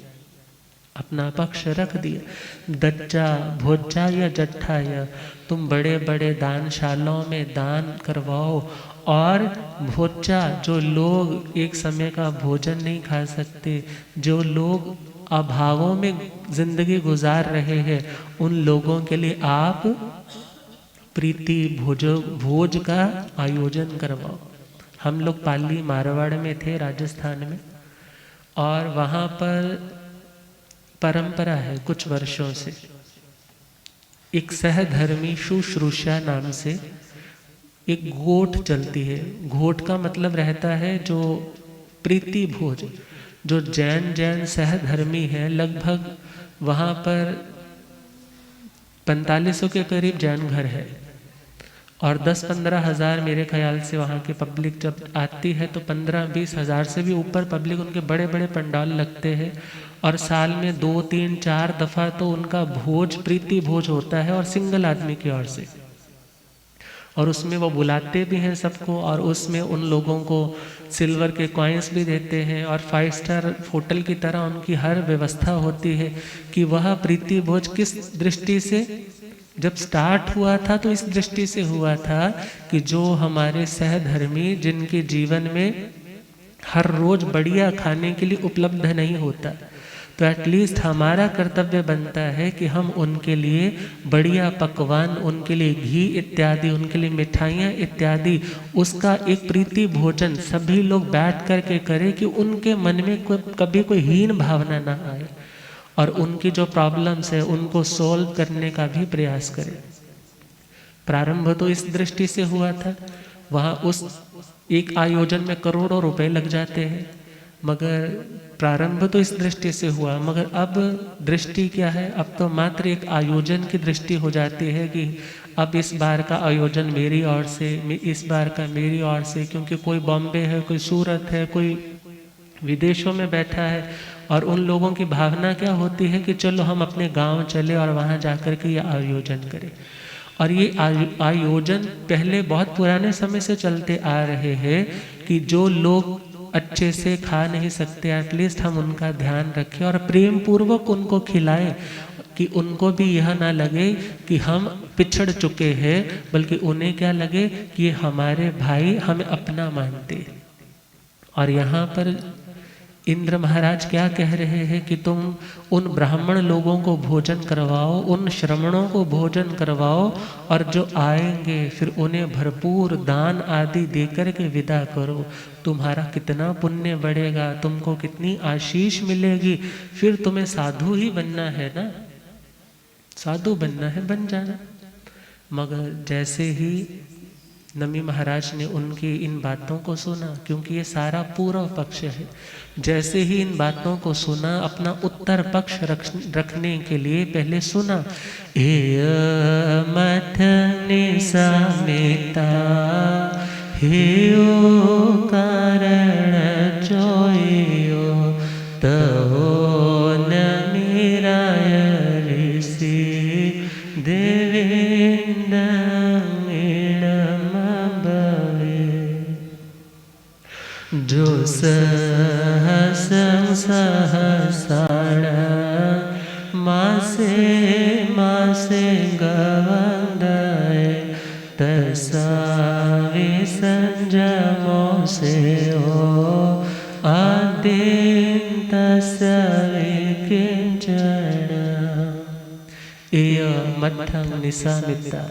अपना पक्ष रख दिया। दच्चा भोजा या जट्ठा, या तुम बड़े बड़े दानशालाओं में दान करवाओ, और भोजा जो लोग एक समय का भोजन नहीं खा सकते, जो लोग अभावों में जिंदगी गुजार रहे हैं, उन लोगों के लिए आप प्रीति भोज का आयोजन करवाओ। हम लोग पाली मारवाड़ में थे, राजस्थान में, और वहाँ पर परंपरा है कुछ वर्षों से, एक सहधर्मी शुश्रूषा नाम से एक घोट चलती है। घोट का मतलब रहता है जो प्रीति भोज। जो जैन सहधर्मी है, लगभग वहाँ पर 4500 के करीब जैन घर है, और 10-15 हज़ार मेरे ख्याल से वहाँ की पब्लिक जब आती है तो 15-20 हज़ार से भी ऊपर पब्लिक, उनके बड़े बड़े पंडाल लगते हैं, और साल में 2-3-4 दफ़ा तो उनका भोज प्रीति भोज होता है, और सिंगल आदमी की ओर से, और उसमें वो बुलाते भी हैं सबको, और उसमें उन लोगों को सिल्वर के कॉइन्स भी देते हैं, और 5 स्टार होटल की तरह उनकी हर व्यवस्था होती है। कि वह प्रीति भोज किस दृष्टि से जब स्टार्ट हुआ था, तो इस दृष्टि से हुआ था कि जो हमारे सहधर्मी, जिनके जीवन में हर रोज बढ़िया खाने के लिए उपलब्ध नहीं होता, तो एटलीस्ट हमारा कर्तव्य बनता है कि हम उनके लिए बढ़िया पकवान, उनके लिए घी इत्यादि, उनके लिए मिठाइयाँ इत्यादि, उसका एक प्रीति भोजन सभी लोग बैठ कर के करें, कि उनके मन में कभी कोई हीन भावना ना आए, और उनकी जो प्रॉब्लम्स है उनको सॉल्व करने का भी प्रयास करें। प्रारंभ तो इस दृष्टि से हुआ था, वहाँ उस एक आयोजन में करोड़ों रुपए लग जाते हैं, मगर प्रारंभ तो इस दृष्टि से हुआ। मगर अब दृष्टि क्या है? अब तो मात्र एक आयोजन की दृष्टि हो जाती है कि अब इस बार का आयोजन मेरी ओर से, इस बार का मेरी ओर से, क्योंकि कोई बॉम्बे है, कोई सूरत है, कोई विदेशों में बैठा है, और उन लोगों की भावना क्या होती है कि चलो हम अपने गांव चले और वहां जाकर के ये आयोजन करें। और ये आयोजन पहले बहुत पुराने समय से चलते आ रहे हैं कि जो लोग अच्छे से खा नहीं सकते, एटलीस्ट हम उनका ध्यान रखें और प्रेम पूर्वक उनको खिलाएं, कि उनको भी यह ना लगे कि हम पिछड़ चुके हैं, बल्कि उन्हें क्या लगे कि ये हमारे भाई हमें अपना मानते। और यहाँ पर इंद्र महाराज क्या कह रहे हैं कि तुम उन ब्राह्मण लोगों को भोजन करवाओ, उन श्रमणों को भोजन करवाओ, और जो आएंगे फिर उन्हें भरपूर दान आदि देकर के विदा करो। तुम्हारा कितना पुण्य बढ़ेगा, तुमको कितनी आशीष मिलेगी। फिर तुम्हें साधु ही बनना है ना, साधु बनना है, बन जाना। मगर जैसे ही नमी महाराज ने उनकी इन बातों को सुना, क्योंकि ये सारा पूर्व पक्ष है, जैसे ही इन बातों को सुना, अपना उत्तर पक्ष रखने के लिए पहले सुना, ए मठ निसामिता हेयो कारण जोयो तहो नमीराय ऋषि देवेंद्र जो सहसाण मासे मासे गवंदय तसा विसंजमो से ओ आदिन तस्वे किंचन। एय मठं निसामिता।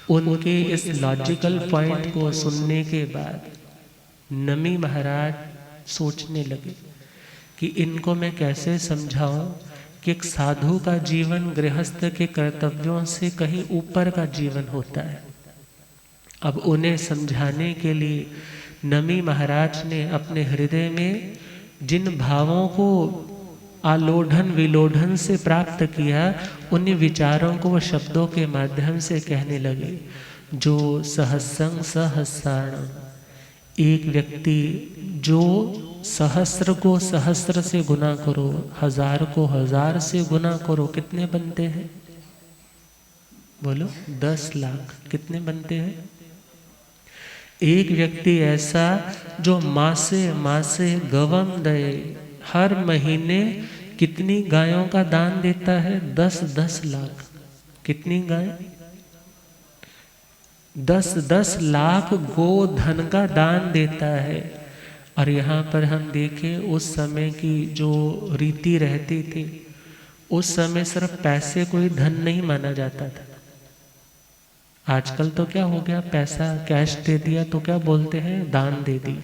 उनके इस लॉजिकल पॉइंट को सुनने के बाद नमी महाराज सोचने लगे कि इनको मैं कैसे समझाऊं कि एक साधु का जीवन गृहस्थ के कर्तव्यों से कहीं ऊपर का जीवन होता है। अब उन्हें समझाने के लिए नमी महाराज ने अपने हृदय में जिन भावों को आलोढ़न विलोढ़न से प्राप्त किया, उन विचारों को वो शब्दों के माध्यम से कहने लगे। जो सहस्रं सहस्राण, एक व्यक्ति जो सहस्र को सहस्र से गुना करो, हजार को हजार से गुना करो, कितने बनते हैं? बोलो 10 लाख। कितने बनते हैं? एक व्यक्ति ऐसा जो मासे मासे गवम दये, हर महीने कितनी गायों का दान देता है? 10-10 लाख। कितनी गाय? 10-10 लाख गोधन का दान देता है। और यहाँ पर हम देखें उस समय की जो रीति रहती थी, उस समय सिर्फ पैसे कोई धन नहीं माना जाता था। आजकल तो क्या हो गया, पैसा कैश दे दिया तो क्या बोलते हैं, दान दे दी।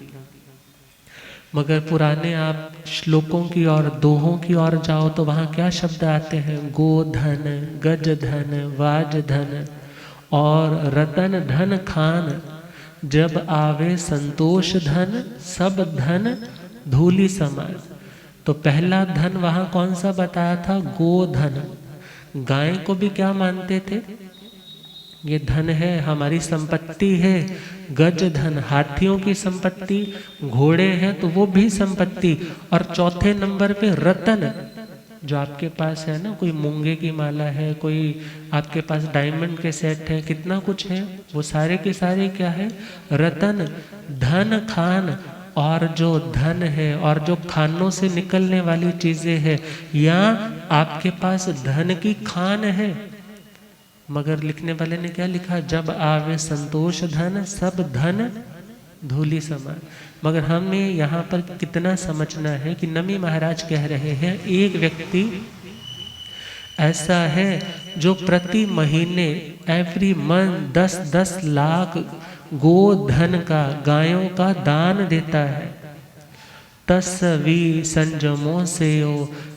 मगर पुराने आप श्लोकों की और दोहों की ओर जाओ तो वहाँ क्या शब्द आते हैं? गोधन, गज धन, वाज धन और रतन धन खान, जब आवे संतोष धन, सब धन धूलि समान। तो पहला धन वहाँ कौन सा बताया था? गोधन। गाय को भी क्या मानते थे? ये धन है, हमारी संपत्ति है। गज धन, हाथियों की संपत्ति, घोड़े हैं तो वो भी संपत्ति। और चौथे नंबर पे रतन, जो आपके पास है ना, कोई मूंगे की माला है, कोई आपके पास डायमंड के सेट है, कितना कुछ है, वो सारे के सारे क्या है? रतन। धन खान, और जो धन है और जो खानों से निकलने वाली चीजें हैं, या आपके पास धन की खान है। मगर लिखने वाले ने क्या लिखा? जब आवे संतोष धन, सब धन धूलि समान। मगर हमें यहाँ पर कितना समझना है कि नमी महाराज कह रहे हैं, एक व्यक्ति ऐसा है जो प्रति महीने एवरी मंथ 10-10 लाख गोधन का, गायों का दान देता है। तस्वी संजमो सेयो,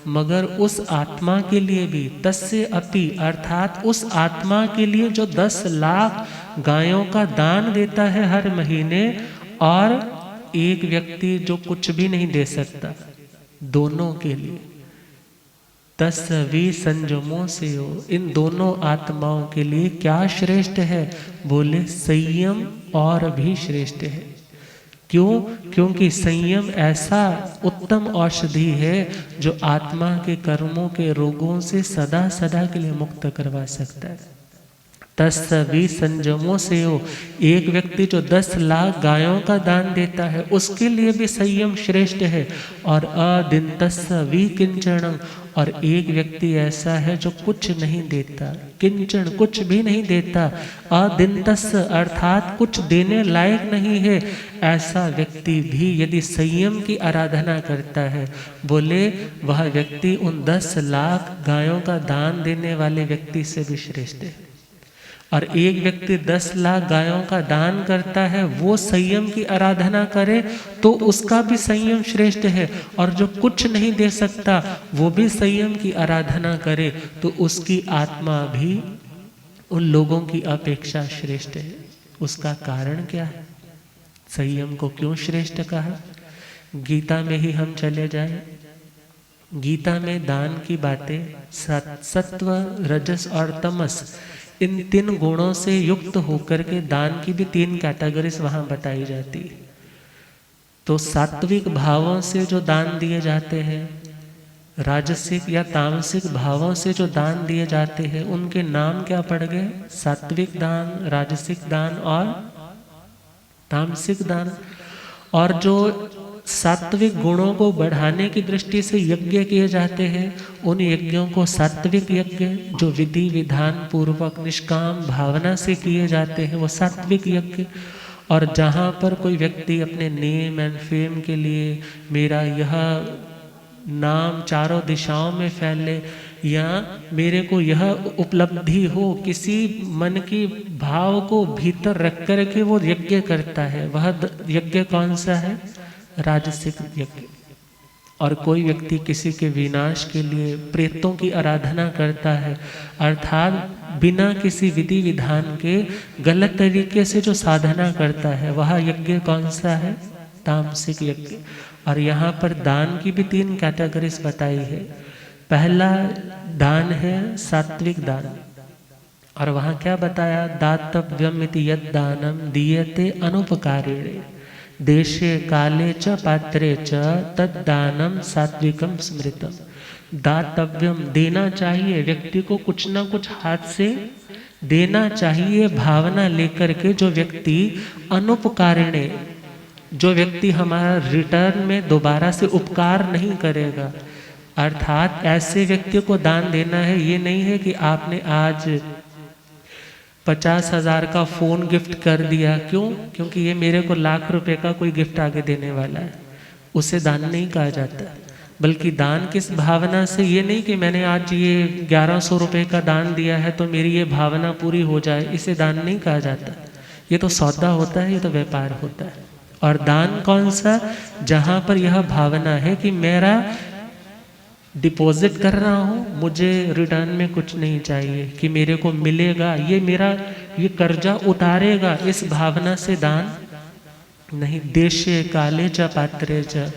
मगर उस आत्मा के लिए भी, तस्य अपि अर्थात उस आत्मा के लिए जो 10 लाख गायों का दान देता है हर महीने, और एक व्यक्ति जो कुछ भी नहीं दे सकता, दोनों के लिए तस्वी संजमो सेयो, इन दोनों आत्माओं के लिए क्या श्रेष्ठ है? बोले संयम और भी श्रेष्ठ है। क्यों? क्योंकि संयम ऐसा उत्तम औषधि है जो आत्मा के कर्मों के रोगों से सदा सदा के लिए मुक्त करवा सकता है। तस्वी संयमों से हो। एक व्यक्ति जो 10 लाख गायों का दान देता है उसके लिए भी संयम श्रेष्ठ है। और अदिन्तस्वी किंचन, और एक व्यक्ति ऐसा है जो कुछ नहीं देता, किंचन कुछ भी नहीं देता, अदिन्तस् अर्थात कुछ देने लायक नहीं है, ऐसा व्यक्ति भी यदि संयम की आराधना करता है, बोले वह व्यक्ति उन 10 लाख गायों का दान देने वाले व्यक्ति से भी श्रेष्ठ है। और एक व्यक्ति 10 लाख गायों का दान करता है, वो संयम की आराधना करे तो उसका भी संयम श्रेष्ठ है। और जो कुछ नहीं दे सकता वो भी संयम की आराधना करे तो उसकी आत्मा भी उन लोगों की अपेक्षा श्रेष्ठ है। उसका कारण क्या है? संयम को क्यों श्रेष्ठ कहा? गीता में ही हम चले जाएं। गीता में दान की बातें सत्व, रजस और तमस, इन 3 गुणों से युक्त होकर के दान की भी 3 कैटेगरीज वहां बताई जाती है। तो सात्विक भावों से जो दान दिए जाते हैं, राजसिक या तामसिक भावों से जो दान दिए जाते हैं, उनके नाम क्या पड़ गए? सात्विक दान, राजसिक दान और तामसिक दान। और जो सात्विक गुणों को बढ़ाने की दृष्टि से यज्ञ किए जाते हैं, उन यज्ञों को सात्विक यज्ञ, जो विधि विधान पूर्वक निष्काम भावना से किए जाते हैं, वो सात्विक यज्ञ। और जहाँ पर कोई व्यक्ति अपने नेम एंड फेम के लिए मेरा यह नाम चारों दिशाओं में फैले या मेरे को यह उपलब्धि हो, किसी मन की भाव को भीतर रख कर के वो यज्ञ करता है, वह यज्ञ कौन सा है? राजसिक यज्ञ। और कोई व्यक्ति किसी के विनाश के लिए प्रेतों की आराधना करता है, अर्थात बिना किसी विधि विधान के गलत तरीके से जो साधना करता है, वह यज्ञ कौन सा है? तामसिक यज्ञ। और यहाँ पर दान की भी 3 कैटेगरीज बताई है। पहला दान है सात्विक दान, और वहाँ क्या बताया? दातव्यम इति यद दानम दीयते अनुपकारिणे देशे काले च पात्रे च तद्दानम सात्विकम स्मृतम। दातव्यम, देना चाहिए, व्यक्ति को कुछ ना कुछ हाथ से देना चाहिए, भावना लेकर के। जो व्यक्ति अनुपकारिणे, जो व्यक्ति हमारा रिटर्न में दोबारा से उपकार नहीं करेगा, अर्थात ऐसे व्यक्ति को दान देना है। ये नहीं है कि आपने आज 50,000 का फोन गिफ्ट कर दिया, क्यों? क्योंकि ये मेरे को लाख रुपए का कोई गिफ्ट आगे देने वाला है, उसे दान नहीं कहा जाता। बल्कि दान किस भावना से? ये नहीं कि मैंने आज ये 1100 रुपए का दान दिया है तो मेरी ये भावना पूरी हो जाए, इसे दान नहीं कहा जाता। ये तो सौदा होता है, ये तो व्यापार होता है। और दान कौन सा? जहाँ पर यह भावना है कि मेरा डिपॉजिट कर रहा हूँ, मुझे रिटर्न में कुछ नहीं चाहिए, कि मेरे को मिलेगा, ये मेरा ये कर्जा उतारेगा, इस भावना से दान नहीं। देशे काले च पात्रे च,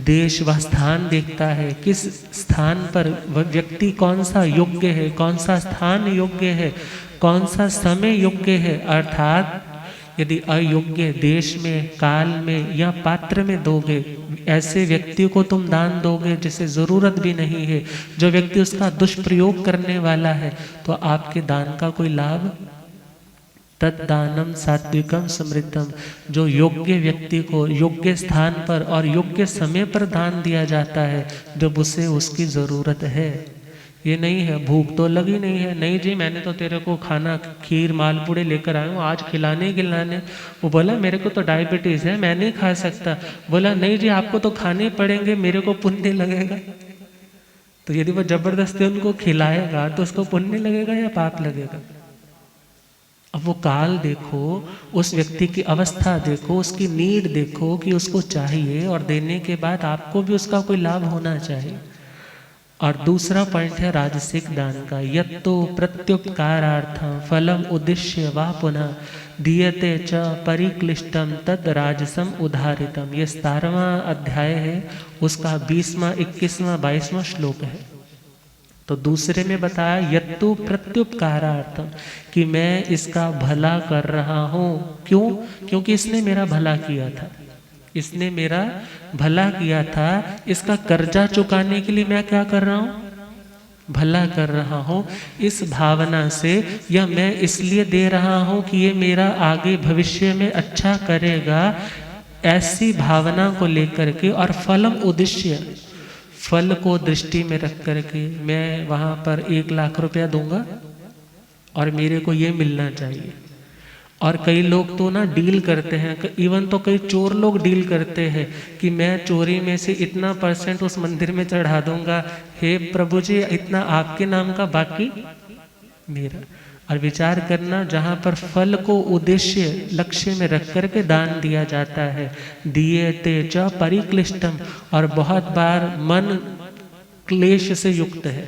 देश वह स्थान देखता है, किस स्थान पर वह व्यक्ति कौन सा योग्य है, कौन सा स्थान योग्य है, कौन सा समय योग्य है। अर्थात यदि अयोग्य देश में, काल में या पात्र में दोगे, ऐसे व्यक्ति को तुम दान दोगे जिसे जरूरत भी नहीं है, जो व्यक्ति उसका दुष्प्रयोग करने वाला है, तो आपके दान का कोई लाभ? तद्दानम सात्विकम समृद्धम। जो योग्य व्यक्ति को योग्य स्थान पर और योग्य समय पर दान दिया जाता है, जब उसे उसकी जरूरत है। ये नहीं है भूख तो लगी नहीं है, नहीं जी मैंने तो तेरे को खाना खीर मालपूड़े लेकर आया हूँ आज खिलाने। वो बोला मेरे को तो डायबिटीज़ है, मैं नहीं खा सकता। बोला नहीं जी आपको तो खाने पड़ेंगे, मेरे को पुण्य लगेगा। तो यदि वो जबरदस्ती उनको खिलाएगा तो उसको पुण्य लगेगा या पाप लगेगा? अब वो काल देखो, उस व्यक्ति की अवस्था देखो, उसकी नीड देखो कि उसको चाहिए, और देने के बाद आपको भी उसका कोई लाभ होना चाहिए। और दूसरा पॉइंट है राजसिक दान का। यत्तो प्रत्युपकारार्थम फलम उद्देश्य वा पुनः दीयते च परिक्लिष्टम तद राजसम उदाहरितम। ये 17वां अध्याय है, उसका 20वां, 21वां, 22वां श्लोक है। तो दूसरे में बताया यत्तु प्रत्युपकारार्थम, कि मैं इसका भला कर रहा हूँ। क्यों? क्योंकि इसने मेरा भला किया था, इसने मेरा भला किया था। इसका कर्जा चुकाने के लिए मैं क्या कर रहा हूँ? भला कर रहा हूँ इस भावना से, या मैं इसलिए दे रहा हूँ कि ये मेरा आगे भविष्य में अच्छा करेगा, ऐसी भावना को लेकर के, और फलम उद्देश्य, फल को दृष्टि में रख करके मैं वहाँ पर 1 लाख रुपया दूंगा और मेरे को ये मिलना चाहिए। और कई लोग तो ना डील करते हैं, इवन तो कई चोर लोग डील करते हैं कि मैं चोरी में से इतना % उस मंदिर में चढ़ा दूंगा, हे प्रभु जी इतना आपके नाम का, बाकी मेरा। और विचार करना, जहाँ पर फल को उद्देश्य लक्ष्य में रख करके दान दिया जाता है, दिए ते च परिक्लिष्टम, और बहुत बार मन क्लेश से युक्त है,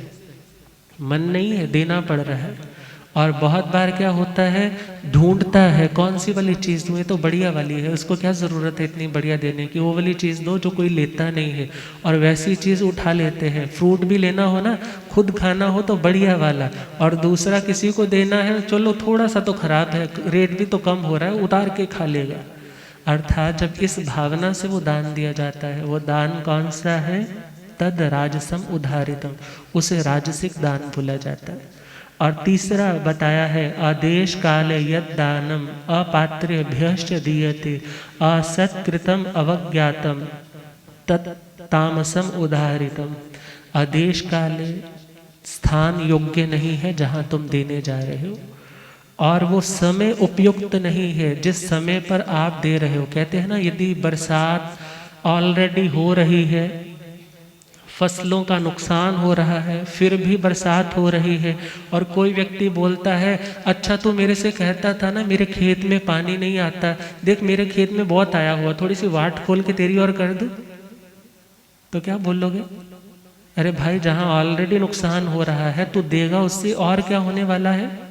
मन नहीं है, देना पड़ रहा है। और बहुत बार क्या होता है, ढूंढता है कौन सी वाली चीज़ दूँ, ये तो बढ़िया वाली है, उसको क्या ज़रूरत है इतनी बढ़िया देने की, वो वाली चीज़ दो जो कोई लेता नहीं है, और वैसी चीज़ उठा लेते हैं। फ्रूट भी लेना हो ना, खुद खाना हो तो बढ़िया वाला, और दूसरा किसी को देना है, चलो थोड़ा सा तो खराब है, रेट भी तो कम हो रहा है, उतार के खा लेगा। अर्थात जब इस भावना से वो दान दिया जाता है, वो दान कौन सा है, तद राजसम उदारितम, उसे राजसिक दान बोला जाता है। और तीसरा बताया है, आदेश काले यद दानम अपात्रेभ्यश्च दीयते असत्कृतम अवज्ञातम तत्तामसम उदाहरितम। आदेश काले स्थान योग्य नहीं है जहाँ तुम देने जा रहे हो, और वो समय उपयुक्त नहीं है जिस समय पर आप दे रहे हो। कहते हैं ना, यदि बरसात ऑलरेडी हो रही है, फसलों का नुकसान हो रहा है, फिर भी बरसात हो रही है, और कोई व्यक्ति बोलता है अच्छा तू मेरे से कहता था ना मेरे खेत में पानी नहीं आता, देख मेरे खेत में बहुत आया हुआ, थोड़ी सी वाट खोल के तेरी और कर दूं, तो क्या बोलोगे? अरे भाई, जहां ऑलरेडी नुकसान हो रहा है तू देगा, उससे और क्या होने वाला है,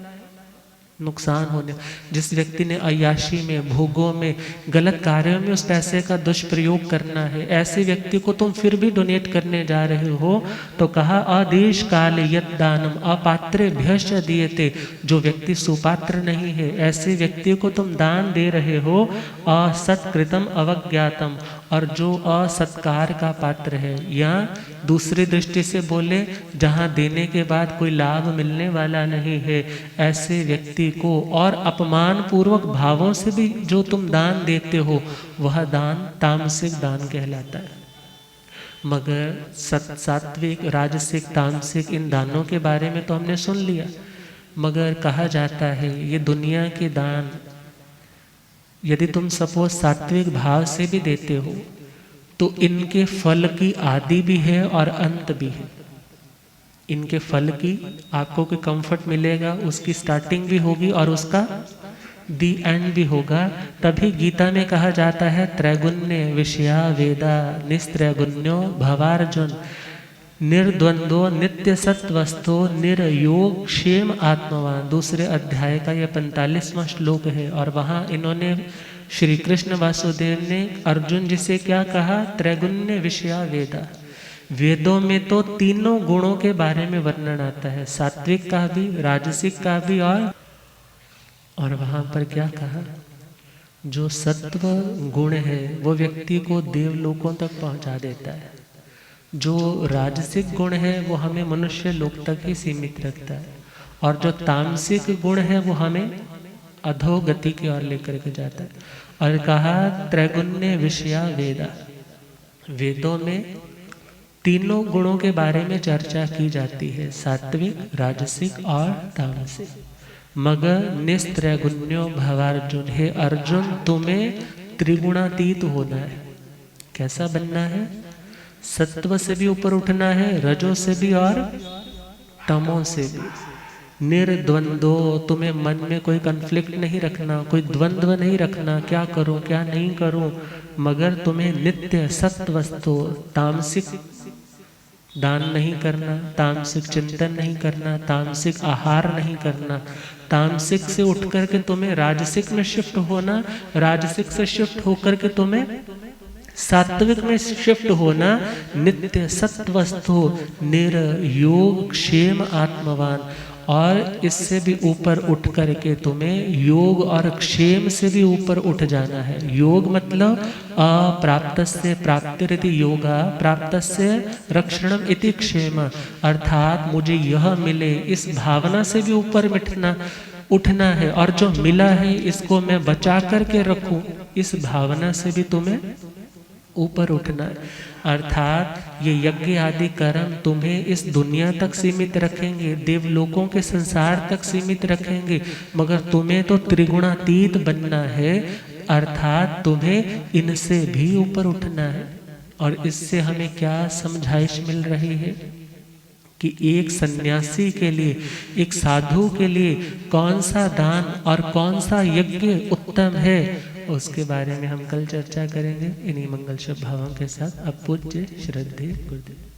नुकसान होने। जिस व्यक्ति ने अय्याशी में, भोगों में, गलत कार्यों में उस पैसे का दुष्प्रयोग करना है, ऐसे व्यक्ति को तुम फिर भी डोनेट करने जा रहे हो, तो कहा आदेश काल यद दानम अपात्रेभ्यश्च दीयते, जो व्यक्ति सुपात्र नहीं है ऐसे व्यक्ति को तुम दान दे रहे हो, असत्कृतम अवज्ञातम, और जो असत्कार का पात्र है, या दूसरी दृष्टि से बोले जहाँ देने के बाद कोई लाभ मिलने वाला नहीं है, ऐसे व्यक्ति को और अपमान पूर्वक भावों से भी जो तुम दान देते हो, वह दान तामसिक दान कहलाता है। मगर सात्विक, राजसिक, तामसिक इन दानों के बारे में तो हमने सुन लिया, मगर कहा जाता है ये दुनिया के दान यदि तुम सपोज सात्विक भाव से भी देते हो, तो इनके फल की आदि भी है और अंत भी है। इनके फल की आपको कोई कंफर्ट मिलेगा, उसकी स्टार्टिंग भी होगी और उसका दी एंड भी होगा। तभी गीता में कहा जाता है त्रैगुण्य विषया वेदा निस्त्रैगुण्यो भवार्जुन निर्द्वंद्वो नित्य सत्वस्तो निर्योग क्षेम आत्मवान। दूसरे अध्याय का यह 45वां श्लोक है, और वहाँ इन्होंने श्री कृष्ण वासुदेव ने अर्जुन जी से क्या कहा, त्रैगुण्य विषया वेदा। वेदों में तो तीनों गुणों के बारे में वर्णन आता है, सात्विक का भी, राजसिक का भी, और वहाँ पर क्या कहा, जो सत्व गुण है वो व्यक्ति को देवलोकों तक पहुँचा देता है, जो राजसिक गुण है वो हमें मनुष्य लोक तक ही सीमित रखता है, और जो तामसिक गुण है वो हमें अधोगति की ओर लेकर के जाता है। और कहा त्रैगुण्य विषया वेदा, वेदों में तीनों गुणों के बारे में चर्चा की जाती है, सात्विक, राजसिक और तामसिक। मगर निस्त्रैगुण्यो भवार्जुन, हे अर्जुन तुम्हें त्रिगुणातीत होना है। कैसा बनना है, सत्व से भी ऊपर उठना है, रजो से भी और तमो से भी। निर्द्वंद्वो, तुम्हें मन में कोई कन्फ्लिक्ट नहीं रखना, कोई द्वंद्व नहीं रखना, क्या करूं क्या नहीं करूं, मगर तुम्हें नित्य सत्वस्तो, तामसिक दान नहीं करना, तामसिक चिंतन नहीं करना, तामसिक आहार नहीं करना, तामसिक से उठ करके तुम्हें राजसिक में शिफ्ट होना, राजसिक से शिफ्ट होकर के तुम्हें सात्विक में शिफ्ट होना, नित्य सत्वस्थो निर्योग क्षेम आत्मवान, और इससे भी ऊपर उठ करके तुम्हें योग और क्षेम से भी ऊपर उठ जाना है। योग मतलब अप्राप्तस्य प्राप्तिरिति योगा, प्राप्तस्य रक्षणम इति क्षेम, अर्थात मुझे यह मिले इस भावना से भी ऊपर उठना है, और जो मिला है इसको मैं बचा करके रखूं, इस भावना से भी तुम्हें ऊपर उठना है। अर्थात ये यज्ञ आदि कर्म तुम्हें इस दुनिया तक सीमित रखेंगे, देवलोकों के संसार तक सीमित रखेंगे, मगर तुम्हें तो त्रिगुणातीत बनना है। अर्थात तुम्हें इनसे भी ऊपर उठना है। और इससे हमें क्या समझाइश मिल रही है कि एक सन्यासी के लिए, एक साधु के लिए कौन सा दान और कौन सा यज्ञ उत्तम है, उसके बारे में हम कल चर्चा करेंगे। इन्हीं मंगल शुभ भावों के साथ अब पूज्य श्रद्धेय गुरुदेव।